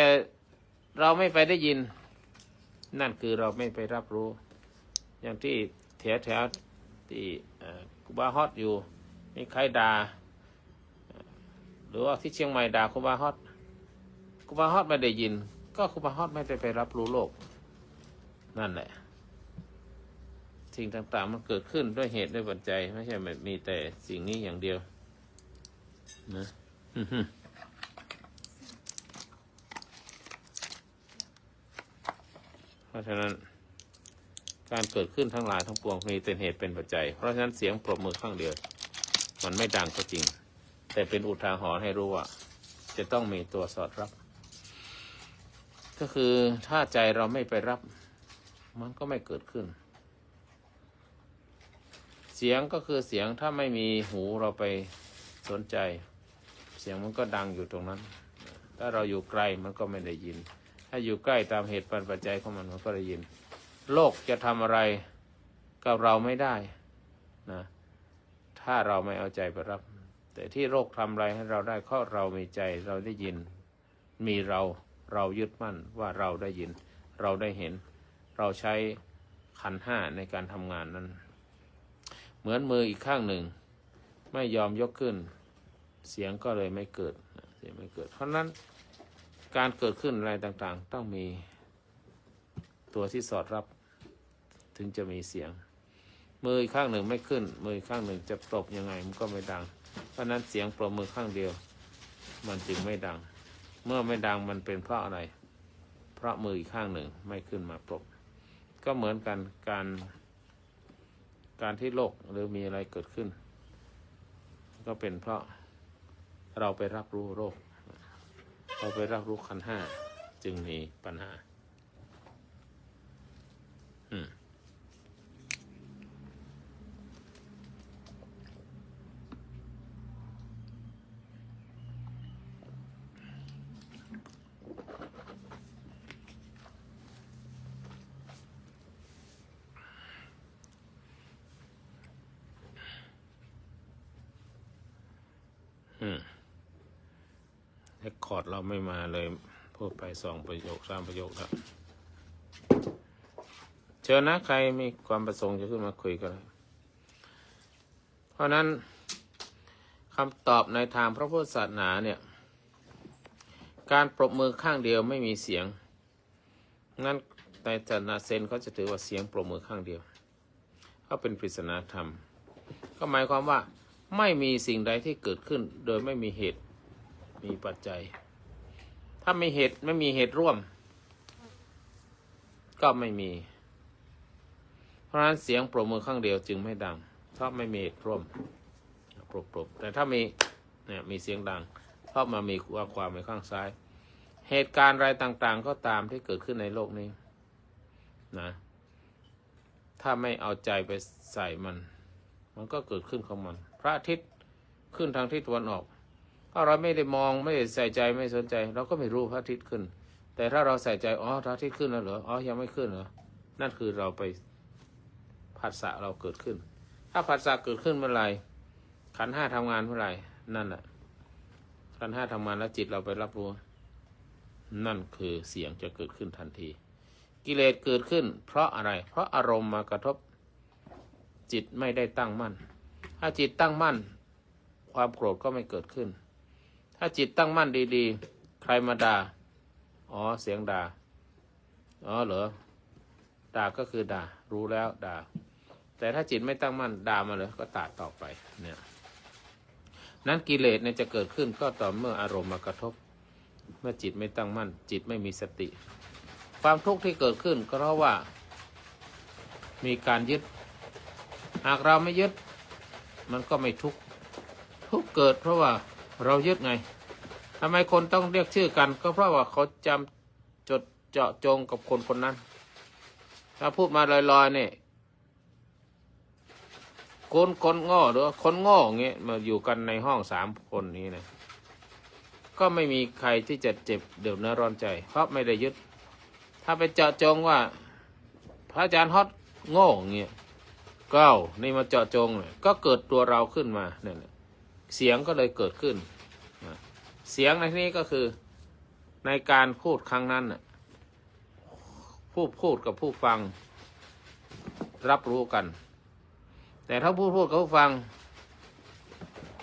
เราไม่ไปได้ยินนั่นคือเราไม่ไปรับรู้อย่างที่แถวที่ครูบาฮอตอยู่มีใครด่าหรือว่าที่เชียงใหม่ด่าครูบาฮอตไม่ได้ยินก็ครูบาฮอตไม่ได้ไปรับรู้โลกนั่นแหละสิ่งต่างๆมันเกิดขึ้นด้วยเหตุด้วยปัจจัยไม่ใช่มีแต่สิ่งนี้อย่างเดียวนะ เพราะฉะนั้นการเกิดขึ้นทั้งหลายทั้งปวงมีเป็นเหตุเป็นปัจจัยเพราะฉะนั้นเสียงปรบมือข้างเดียวมันไม่ดังก็จริงแต่เป็นอุทาหรณ์ให้รู้ว่าจะต้องมีตัวสอดรับก็คือถ้าใจเราไม่ไปรับมันก็ไม่เกิดขึ้นเสียงก็คือเสียงถ้าไม่มีหูเราไปสนใจเสียงมันก็ดังอยู่ตรงนั้นถ้าเราอยู่ไกลมันก็ไม่ได้ยินถ้าอยู่ใกล้ตามเหตุปัจจัยของมันก็ได้ยินโลกจะทำอะไรกับเราไม่ได้นะถ้าเราไม่เอาใจไปรับแต่ที่โลกทำอะไรให้เราได้เพราะเรามีใจเราได้ยินมีเรายึดมั่นว่าเราได้ยินเราได้เห็นเราใช้ขันธ์ห้าในการทำงานนั้นเหมือนมืออีกข้างหนึ่งไม่ยอมยกขึ้นเสียงก็เลยไม่เกิดเสียงไม่เกิดเพราะนั้นการเกิดขึ้นอะไรต่างๆต้องมีตัวที่สอดรับถึงจะมีเสียงมืออีกข้างหนึ่งไม่ขึ้นมืออีกข้างหนึ่งจะปรบยังไงมันก็ไม่ดังเพราะนั้นเสียงปรบมือข้างเดียวมันจึงไม่ดังเมื่อไม่ดังมันเป็นเพราะอะไรเพราะมืออีกข้างหนึ่งไม่ขึ้นมาปรบก็เหมือนกันการที่โลกหรือมีอะไรเกิดขึ้นก็เป็นเพราะเราไปรับรู้โลกเราไปรับรู้ขันธ์ห้าจึงมีปัญหาเรคคอร์ดเราไม่มาเลยพูดไป2 ประโยค 3 ประโยคแล้วเชิญนะใครมีความประสงค์จะขึ้นมาคุยกันเพราะนั้นคำตอบในทางพระพุทธศาสนาเนี่ยการปรบมือข้างเดียวไม่มีเสียงงั้นในศาสนาเซนเขาจะถือว่าเสียงปรบมือข้างเดียวเขาเป็นปริศนาธรรมก็หมายความว่าไม่มีสิ่งใดที่เกิดขึ้นโดยไม่มีเหตุมีปัจจัย ถ้าไม่มีเหตุร่วม ก็ไม่มี เพราะฉะนั้นเสียงปรบมือข้างเดียวจึงไม่ดังเพราะไม่มีเหตุร่วมปรบแต่ถ้ามีเนี่ยมีเสียงดังเพราะมันมีความในข้างซ้ายเหตุการณ์อะไรต่างๆก็ตามที่เกิดขึ้นในโลกนี้นะถ้าไม่เอาใจไปใส่มันก็เกิดขึ้นของมันพระอาทิตย์ขึ้นทางทิศตะวันออกถ้าเราไม่ได้มองไม่ได้ใส่ใจไม่สนใจเราก็ไม่รู้พระอาทิตย์ขึ้นแต่ถ้าเราใส่ใจอ๋อพระอาทิตย์ขึ้นแล้วเหรออ๋อยังไม่ขึ้นเหรอนั่นคือเราไปผัสสะเราเกิดขึ้นถ้าผัสสะเกิดขึ้นเมื่อไหร่ขันธ์ห้าทำงานเมื่อไหร่นั่นแหละขันธ์ห้าทำงานแล้วจิตเราไปรับรู้นั่นคือเสียงจะเกิดขึ้นทันทีกิเลสเกิดขึ้นเพราะอะไรเพราะอารมณ์มากระทบจิตไม่ได้ตั้งมั่นถ้าจิตตั้งมั่นความโกรธก็ไม่เกิดขึ้นถ้าจิตตั้งมั่นดีๆใครมาด่าอ๋อเสียงด่าอ๋อเหรอด่าก็คือด่ารู้แล้วด่าแต่ถ้าจิตไม่ตั้งมั่นด่ามาเลยก็ตัดต่อไปเนี่ยนั้นกิเลสเนี่ยจะเกิดขึ้นก็ต่อเมื่ออารมณ์มากระทบเมื่อจิตไม่ตั้งมั่นจิตไม่มีสติความทุกข์ที่เกิดขึ้นก็เพราะว่ามีการยึดหากเราไม่ยึดมันก็ไม่ทุกข์ทุกข์เกิดเพราะว่าเรายึดไงทำไมคนต้องเรียกชื่อกันก็เพราะว่าเขาจำจดเจาะจงกับคนคนนั้นถ้าพูดมาลอยๆเนี่ยคนโง่หรือคนโง่เงี้ยมาอยู่กันในห้อง3 คนนี้นะก็ไม่มีใครที่จะเจ็บเดือดเนื้อร้อนใจเพราะไม่ได้ยึดถ้าไปเจาะจงว่าพระอาจารย์ฮอตโง่เงี้ยก้าวนี่มาเจาะจงเลยก็เกิดตัวเราขึ้นมาเนี่ยเสียงก็เลยเกิดขึ้นเสียงในที่นี้ก็คือในการพูดครั้งนั้นน่ะผู้พูดกับผู้ฟังรับรู้กันแต่ถ้าผู้พูดกับผู้ฟัง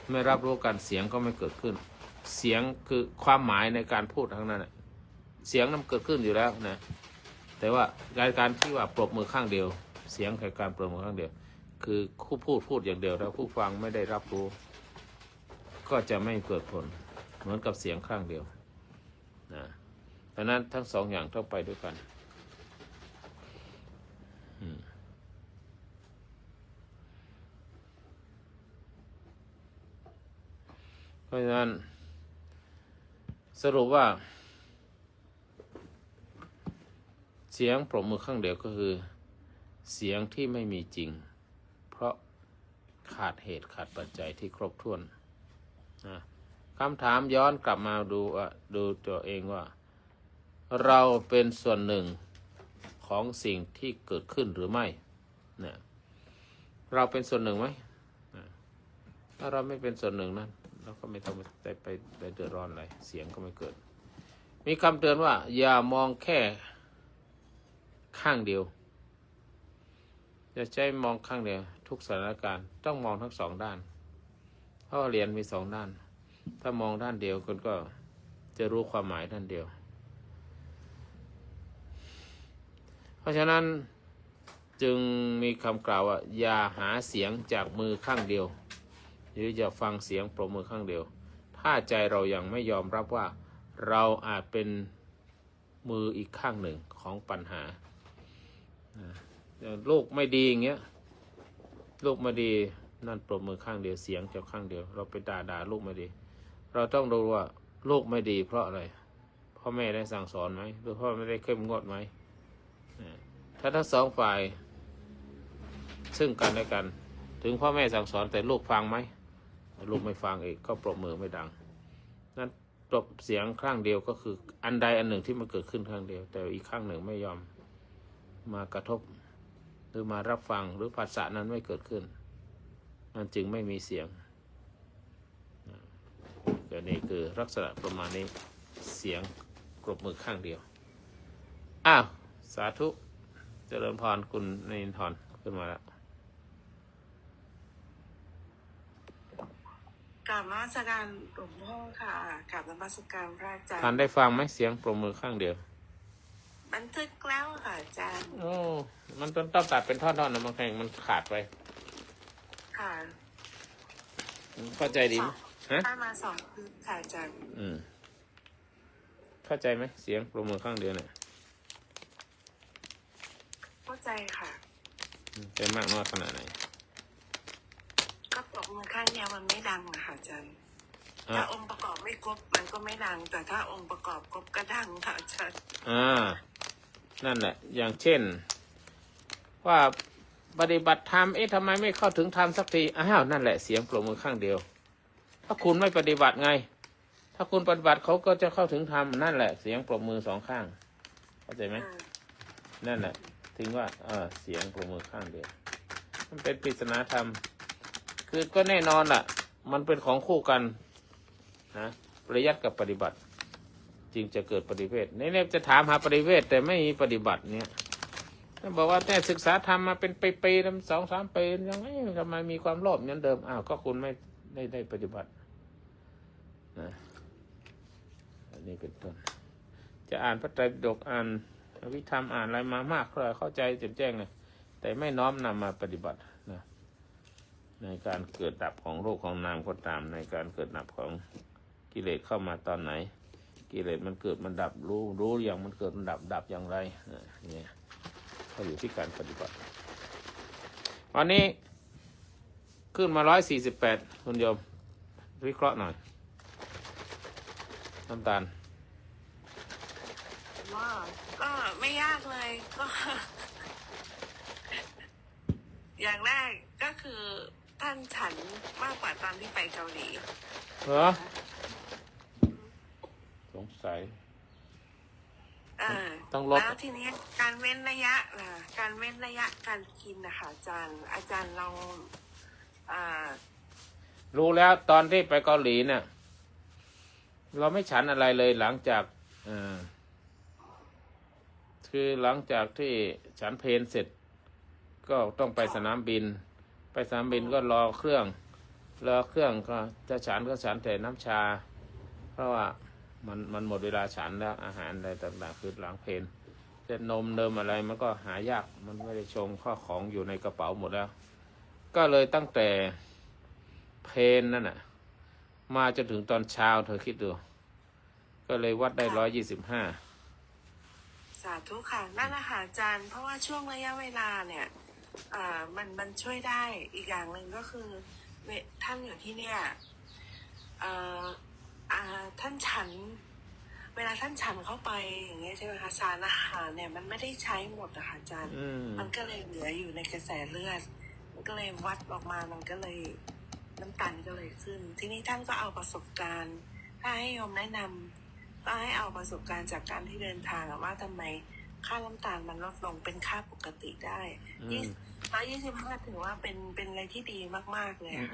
ไม่รับรู้กันเสียงก็ไม่เกิดขึ้นเสียงคือความหมายในการพูดทั้งนั้นเสียงนั้นเกิดขึ้นอยู่แล้วนะแต่ว่าการที่ว่าปรบมือข้างเดียวเสียงคือการปรบมือข้างเดียวคือผู้พูดอย่างเดียวแล้วผู้ฟังไม่ได้รับรู้ก็จะไม่เกิดผลเหมือนกับเสียงข้างเดียวนะดังนั้นทั้ง2 อย่างต้องไปด้วยกันเพราะฉะนั้นสรุปว่าเสียงปรบมือข้างเดียวก็คือเสียงที่ไม่มีจริงเพราะขาดเหตุขาดปัจจัยที่ครบถ้วนนะคำถามย้อนกลับมาดูตัวเองว่าเราเป็นส่วนหนึ่งของสิ่งที่เกิดขึ้นหรือไม่เนี่ยเราเป็นส่วนหนึ่งไหมถ้าเราไม่เป็นส่วนหนึ่งนั้นเราก็ไม่ต้องไปเดือดร้อนอะไรเสียงก็ไม่เกิดมีคำเตือนว่าอย่ามองแค่ข้างเดียวอย่าใช้มองข้างเดียวทุกสถานการณ์ต้องมองทั้ง2 ด้านเพราะเรียนมี2 ด้านถ้ามองด้านเดียวคนก็จะรู้ความหมายด้านเดียวเพราะฉะนั้นจึงมีคำกล่าวว่าอย่าหาเสียงจากมือข้างเดียวหรืออย่าฟังเสียงปรบมือข้างเดียวถ้าใจเรายังไม่ยอมรับว่าเราอาจเป็นมืออีกข้างหนึ่งของปัญหาลูกไม่ดีอย่างเงี้ยลูกไม่ดีนั่นปรบมือข้างเดียวเสียงจากข้างเดียวเราไปด่าลูกไม่ดีเราต้องดูว่าลูกไม่ดีเพราะอะไรพ่อแม่ได้สั่งสอนไหมหรือพ่อไม่ได้เข้มงวดไหมถ้าทั้ง2 ฝ่ายซึ่งกันและกันถึงพ่อแม่สั่งสอนแต่ลูกฟังไหมลูกไม่ฟังอีกก็ปรบมือไม่ดังนั้นปรบเสียงข้างเดียวก็คืออันใดอันหนึ่งที่มันเกิดขึ้นข้างเดียวแต่อีกข้างหนึ่งไม่ยอมมากระทบหรือมารับฟังหรือภาษานั้นไม่เกิดขึ้นมันจึงไม่มีเสียงนี่คือลักษณะประมาณนี้เสียงปรบมือข้างเดียวอ้าวสาธุเจริญพรคุณนินทรขึ้นมาแล้วกราบนมัสการหลวงพ่อค่ะกราบนมัสการพระอาจารย์ ท่านได้ฟังไหมเสียงปรบมือข้างเดียวบันทึกแล้วค่ะอาจารย์โอ้มันต้องตัดเป็นท่อนๆนะบางครั้งมันขาดไปค่ะเข้าใจดีไหมฮะได้มา2 คืนค่ะอาจารย์ เข้าใจไหมเสียงปรบมือข้างเดียวเนี่ย เข้าใจค่ะ เป็นมากน้อยขนาดไหน ก็ปรบมือข้างเดียวมันไม่ดังอะค่ะอาจารย์ อ่ะ ถ้าองค์ประกอบไม่ครบมันก็ไม่ดัง แต่ถ้าองค์ประกอบครบก็ดังค่ะอาจารย์ นั่นแหละ อย่างเช่น ว่าปฏิบัติธรรมทำไมไม่เข้าถึงธรรมสักทีอ้าวนั่นแหละเสียงปรบมือข้างเดียว ถ้าคุณไม่ปฏิบัติไง ถ้าคุณปฏิบัติเขาก็จะเข้าถึงธรรมนั่นแหละเสียงปรบมือสองข้างเข้าใจไหมนั่นแหละถึงว่าเสียงปรบมือข้างเดียวมันเป็นปริศนาธรรมคือก็แน่นอนล่ะ มันเป็นของคู่กันนะปริยัติกับปฏิบัติจึงจะเกิดปฏิเวทในจะถามหาปฏิเวทแต่ไม่มีปฏิบัติเนี่ยท่านบอกว่าแต่ศึกษาธรรมมาเป็นปีๆ2-3 ปียังไงทำไมมีความโลภเหมือนเดิมอ้าวก็คุณไม่ได้ปฏิบัตินะอันนี้เป็นต้นจะอ่านพระไตรปิฎกอ่านอภิธรรมอ่านอะไรมามากก็เข้าใจแจ่มแจ้งเลยแต่ไม่น้อมนำมาปฏิบัตินะในการเกิดดับของรูปของนามก็ตามในการเกิดดับของกิเลสเข้ามาตอนไหนกิเลสมันเกิดมันดับรู้อย่างมันเกิดมันดับอย่างไรเนี่ยก็อยู่ที่การปฏิบัติวันนี้ขึ้นมา148คุณโยมวิเคราะห์หน่อยน้ำตาลว่าก็ไม่ยากเลยก็ อย่างแรกก็คือท่านฉันมากกว่าตอนที่ไปเกาหลี เหรอสงสัยต้องลดแล้วทีนี้การเว้นระยะการเว้นระยะการกินนะคะอาจารย์ลองรู้แล้วตอนที่ไปเกาหลีเนี่ยเราไม่ฉันอะไรเลยหลังจากคือหลังจากที่ฉันเพลเสร็จก็ต้องไปสนามบินก็รอเครื่องก็จะฉันก็ฉันแต่น้ำชาเพราะว่ามันหมดเวลาฉันแล้วอาหารอะไรต่างๆคือหลังเพลเสร็จนมเดิมอะไรมันก็หายากมันไม่ได้ชงข้อของอยู่ในกระเป๋าหมดแล้วก็เลยตั้งแต่เพลนั่นน่ะมาจนถึงตอนเช้าเธอคิดดูก็เลยวัดได้125สาธุค่ะนั่นแหละค่ะอาจารย์เพราะว่าช่วงระยะเวลาเนี่ยมันช่วยได้อีกอย่างหนึ่งก็คือท่านอยู่ที่เนี่ยท่านฉันเวลาท่านฉันเข้าไปอย่างเงี้ยใช่ไหมคะสารอาหารเนี่ยมันไม่ได้ใช้หมดอะค่ะอาจารย์มันก็เลยเหลืออยู่ในกระแสเลือดมันก็เลยวัดออกมามันก็เลยน้ำตาลก็เลยขึ้นทีนี้ท่านก็เอาประสบการณ์ถ้าให้โยมแนะนำก็ให้เอาประสบการณ์จากการที่เดินทางว่าทำไมค่าน้ำตาลมันลดลงเป็นค่าปกติได้125ถือว่าเป็นอะไรที่ดีมากๆเลยค่ะ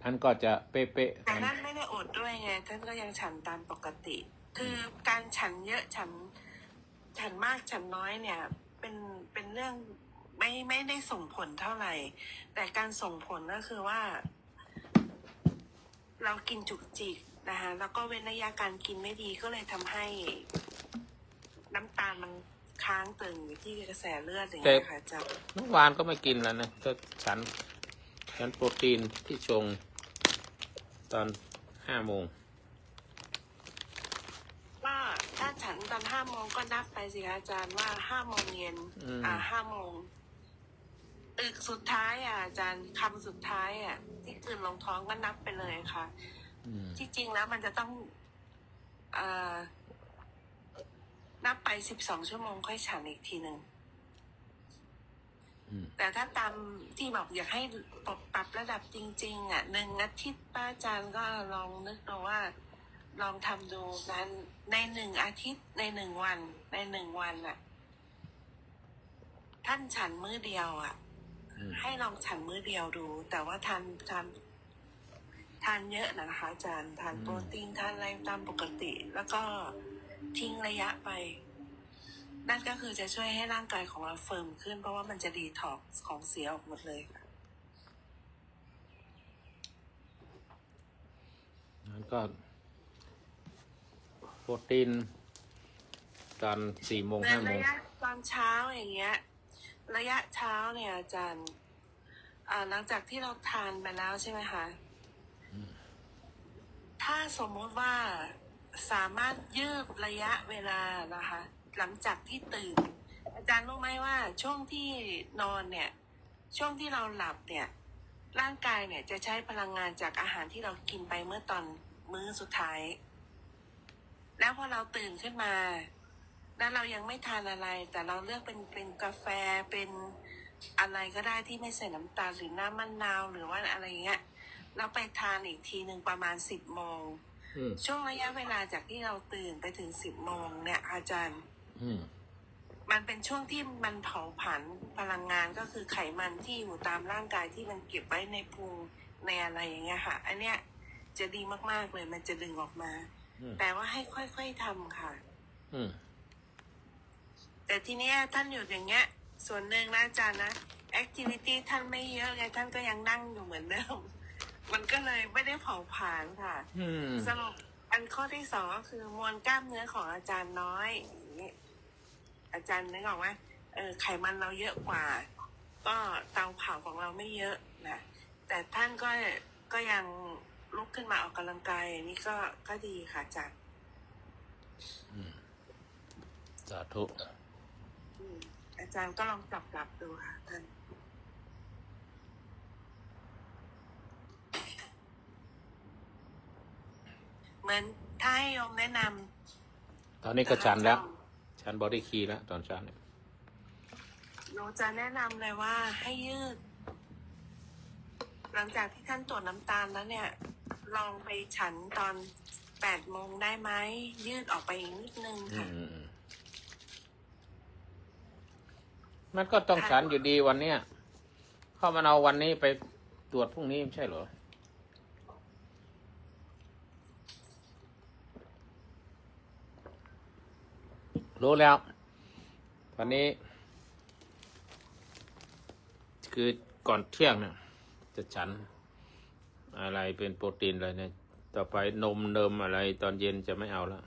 ท่านก็จะเป๊ะๆแต่ท่านไม่ได้อดด้วยไงท่านก็ยังฉันตามปกติคือการฉันเยอะฉันมากฉันน้อยเนี่ยเป็นเรื่องไม่ได้ส่งผลเท่าไหร่แต่การส่งผลก็คือว่าเรากินจุกจิกนะคะแล้วก็เว้นระยะการกินไม่ดีก็เลยทำให้น้ำตาลมันค้างตึงอยู่ที่กระแสเลือดอย่างเงี้ยค่ะจ๊ะเมื่อวานก็ไม่กินแล้วนะก็ฉันโปรตีนที่ชงตอน5 โมงว่าถ้าฉันตอน5 โมงก็นับไปสิคะอาจารย์ว่า5 โมงเย็น5 โมงตึกสุดท้ายอาจารย์คำสุดท้ายที่กลืนลงท้องก็นับไปเลยค่ะที่จริงแล้วมันจะต้องนับไป12 ชั่วโมงค่อยฉันอีกทีหนึ่งแต่ถ้าตามที่บอกอยากให้ปรับระดับจริงๆ1 อาทิตย์ป้าอาจารย์ก็ลองนึกดูว่าลองทำดูนั้นใน1 อาทิตย์ใน1 วันใน1 วันท่านฉันมื้อเดียวให้ลองฉันมื้อเดียวดูแต่ว่าทานเยอะนะคะอาจารย์ทานโปรตีนทานอะไรตามปกติแล้วก็ทิ้งระยะไปนั่นก็คือจะช่วยให้ร่างกายของเราเฟิร์มขึ้นเพราะว่ามันจะดีท็อกซ์ของเสียออกหมดเลยค่ะนั้นก็โปรตีนตอน4 โมง 5 โมงตอนเช้าอย่างเงี้ยระยะเช้าเนี่ยอาจารย์หลังจากที่เราทานไปแล้วใช่ไหมคะท ถ้าสมมติว่าสามารถยืดระยะเวลานะคะ หลังจากที่ตื่น อาจารย์รู้ไหมว่าช่วงที่นอนเนี่ย ช่วงที่เราหลับเนี่ย ร่างกายเนี่ยจะใช้พลังงานจากอาหารที่เรากินไปเมื่อตอนมื้อสุดท้าย แล้วพอเราตื่นขึ้นมา แล้วเรายังไม่ทานอะไร แต่เราเลือกเป็นกาแฟเป็นอะไรก็ได้ที่ไม่ใส่น้ำตาลหรือน้ำมะนาวหรือว่าอะไรเงี้ยเราไปทานอีกทีหนึ่งประมาณ10 โมงช่วงระยะเวลาจากที่เราตื่นไปถึง10 โมงเนี่ยอาจารย์มันเป็นช่วงที่มันเผาผลาญพลังงานก็คือไขมันที่อยู่ตามร่างกายที่มันเก็บไว้ในพุงในอะไรอย่างเงี้ยค่ะ อันเนี้ยจะดีมากๆเลยมันจะดึงออกมา แต่ว่าให้ค่อยๆทำค่ะแต่ทีเนี้ยท่านหยุดอย่างเงี้ยส่วนหนึ่งนะอาจารย์นะแอคทิวิตี้ท่านไม่เยอะไงท่านก็ยังนั่งอยู่เหมือนเดิมมันก็เลยไม่ได้เผาผลาญค่ะสรุปอันข้อที่2ก็คือมวลกล้ามเนื้อของอาจารย์น้อยอย่างนี้อาจารย์นึกออกไหมไขมันเราเยอะกว่าก็เตาเผาของเราไม่เยอะนะแต่ท่านก็ยังลุกขึ้นมาออกกำลังกายนี่ก็ดีค่ะอาจารย์สาธุ อาจารย์ก็ลองปรับดูค่ะท่านเหมือนถ้าให้โยมแนะนำตอนนี้ก็ชันแล้วชันบอดี้คีแล้วตอนเช้าเนี่ยหนูจะแนะนำเลยว่าให้ยืดหลังจากที่ท่านตรวจน้ำตาลแล้วเนี่ยลองไปฉันตอน8 โมงได้ไหมยืดออกไปอีกนิดนึงค่ะมันก็ต้องฉันอยู่ดีวันเนี้ยเข้ามาเอาวันนี้ไปตรวจพรุ่งนี้ไม่ใช่เหรอรู้แล้ววันนี้คือก่อนเที่ยงเนี่ยจะฉันอะไรเป็นโปรตีนอะไรเนี่ยต่อไปนมเดิมอะไรตอนเย็นจะไม่เอาแล้ว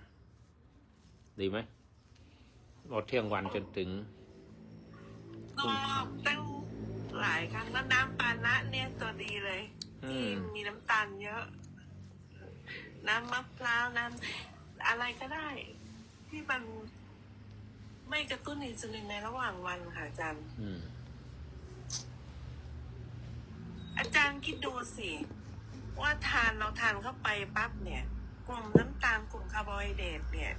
ดีไหมรอเที่ยงวันจนถึงก็ตั้งหลายครั้งแล้วน้ำปานะเนี่ยตัวดีเลยที่มีน้ำตาลเยอะน้ำมะพร้าวน้ำอะไรก็ได้ที่มันไม่กระตุ้นอินซูลินในระหว่างวันค่ะอาจารย์อาจารย์คิดดูสิว่าเราทานเข้าไปปั๊บเนี่ยกลุ่มน้ำตาลกลุ่มคาร์โบไฮเดรตเนี่ย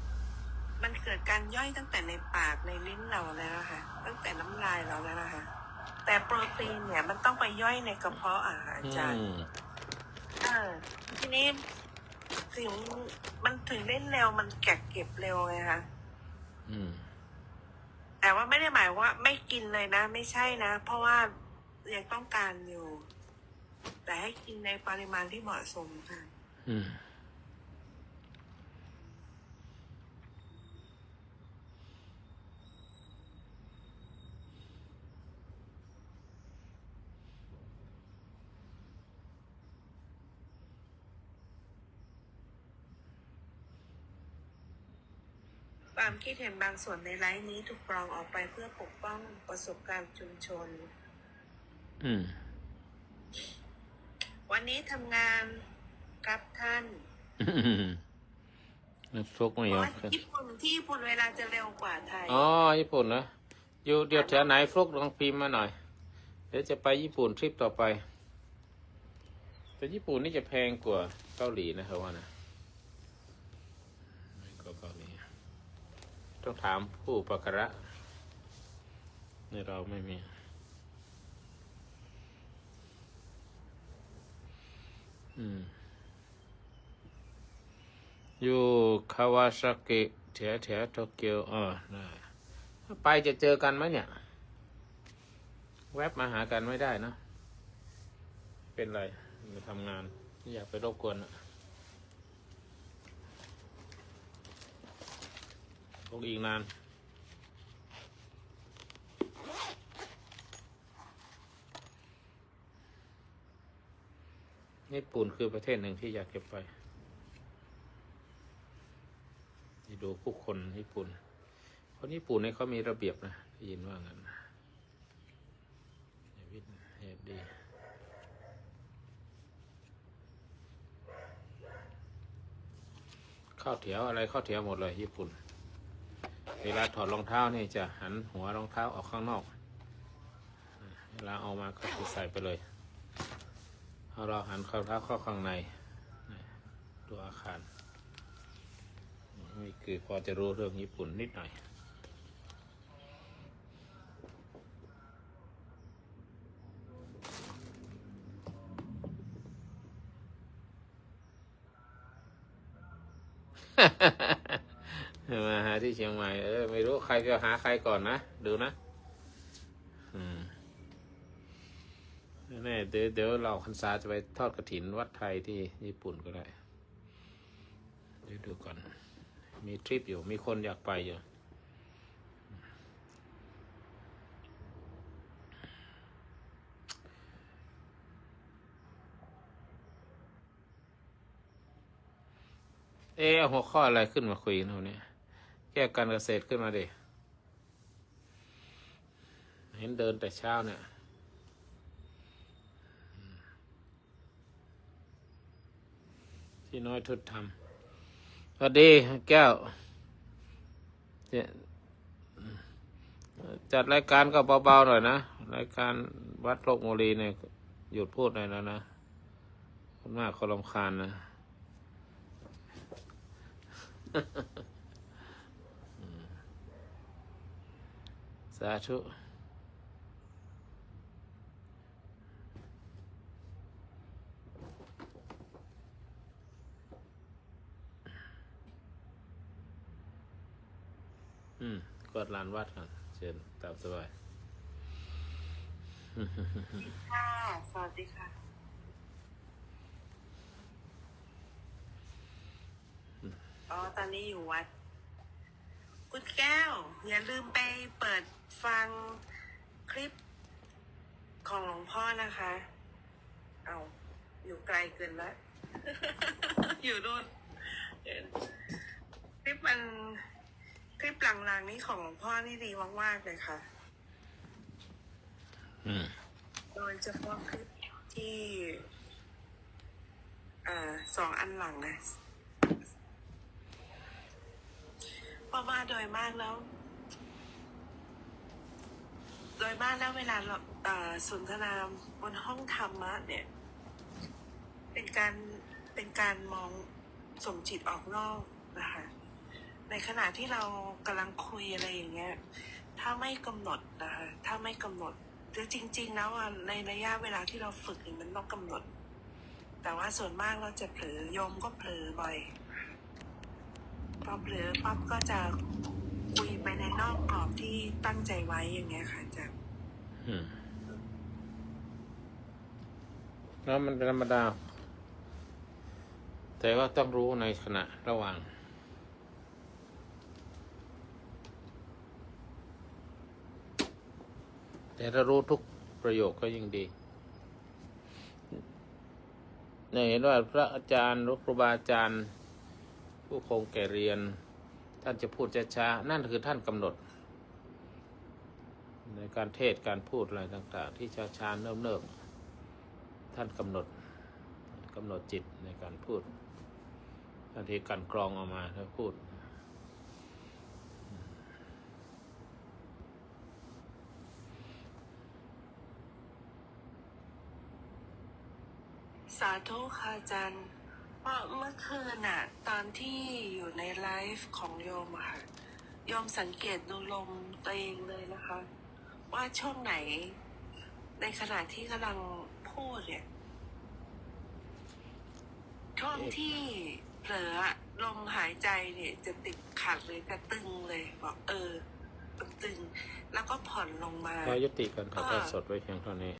มันเกิดการย่อยตั้งแต่ในปากในลิ้นเราแล้วค่ะตั้งแต่น้ำลายเราแล้วนะคะแต่โปรตีนเนี่ยมันต้องไปย่อยในกระเพาะอาจารย์ทีนี้ถึงมันถึงได้เร็วมันเก็บเร็วไงคะแต่ว่าไม่ได้หมายว่าไม่กินเลยนะไม่ใช่นะเพราะว่ายังต้องการอยู่แต่ให้กินในปริมาณที่เหมาะสมค่ะความคิดเห็นบางส่วนในไลฟ์นี้ถูกกรองออกไปเพื่อปกป้องประสบการณ์ชุมชนวันนี้ทำงานกับท่านฟลุกไม่ยอมที่ญี่ปุ่นเวลาจะเร็วกว่าไทยญี่ปุ่นนะอยู่เดี๋ยวแถวไหนฟลุกลองพิมพ์มาหน่อยเดี๋ยวจะไปญี่ปุ่นทริปต่อไปแต่ญี่ปุ่นนี่จะแพงกว่าเกาหลีนะครับว่านะไม่ก็เกาหลีต้องถามผู้อุปการะในเราไม่มีอยู่คาวาซากิแถวโตเกียวได้ไปจะเจอกันไหมเนี่ยแวบมาหากันไม่ได้นะเป็นไรมาทำงานไม่อยากไปรบกวนพวกอีกนานญี่ปุ่นคือประเทศหนึ่งที่อยากเก็บไปดูผู้คนญี่ปุ่นคนญี่ปุ่นเนี่ยเขามีระเบียบนะได้ยินว่างั้นเหตุดี ข้าวเถียวอะไรข้าวเถียวหมดเลยญี่ปุ่นเวลาถอดรองเท้านี่จะหันหัวรองเท้าออกข้างนอกเวลาเอามาก็คือใส่ไปเลยเอาเราหันรองเท้าเข้าข้างในตัวอาคารนี่คือพอจะรู้เรื่องญี่ปุ่นนิดหน่อย มาหาที่เชียงใหม่ไม่รู้ใครจะหาใครก่อนนะดูนะแน่เดี๋ยวเราพรรษาจะไปทอดกฐินวัดไทยที่ญี่ปุ่นก็ได้เดี๋ยวดูก่อนมีทริปอยู่มีคนอยากไปอยู่เอาหัวข้ออะไรขึ้นมาคุยกันเนี่ยแก้การเกษตรขึ้นมาดิเห็นเดินแต่เช้าเนี่ยที่น้อยทุดทำสวัสดีแก้วจัดรายการก็เบาๆหน่อยนะรายการวัดโลกโมลีเนี่ยหยุดพูดหน่อยแล้วนะคนมากเขารำคาญนะสาธุกดลานวัดก่อนเชิญตามสบายค่ะสวัสดีค่ะตอนนี้อยู่วัดคุณแก้วอย่าลืมไปเปิดฟังคลิปของหลวงพ่อนะคะเอาอยู่ไกลเกินแล้ว อยู่โน่นคลิปหลังๆนี้ของหลวงพ่อนี่ดีมากๆเลยค่ะโดยเฉพาะคลิปที่2 อันหลังนะเพราะว่าโดยมากแล้วเวลาเราสนทนาบนห้องธรรมะเนี่ยเป็นการมองส่งจิตออกนอกนะคะในขณะที่เรากำลังคุยอะไรอย่างเงี้ยถ้าไม่กำหนดนะคะถ้าไม่กำหนดคือจริงๆแล้วในระยะเวลาที่เราฝึกเนี่ยมันต้องกำหนดแต่ว่าส่วนมากเราจะเผลอโยมก็เผลอบ่อยพอเผลอปั๊บก็จะคุยไปในนอกกรอบที่ตั้งใจไว้อย่างเงี้ยค่ะอาจารย์แล้วมันเป็นธรรมดาแต่ว่าต้องรู้ในขณะระหว่างแต่ถ้ารู้ทุกประโยคก็ยิ่งดีเนี่ยเห็นว่าพระอาจารย์หรือครูบาอาจารย์ผู้คงแก่เรียนท่านจะพูดช้าๆนั่นคือท่านกำหนดในการเทศการพูดอะไรต่างๆที่ช้าๆเนิ่มๆท่านกำหนดจิตในการพูดบางทีกันกรองออกมาแล้วพูดสาธุค่ะอาจารย์เพราะเมื่อคืนน่ะตอนที่อยู่ในไลฟ์ของโยมอะค่ะโยมสังเกตดูลมตัวเองเลยนะคะ ว่าช่วงไหนในขณะที่กำลังพูดเนี่ยช่วงที่เผลอลมหายใจเนี่ยจะติดขัดเลยจะตึงเลยบอกตึงแล้วก็ผ่อนลงมาขอยุติการถ่ายทอดสดไว้เพียงเท่านี้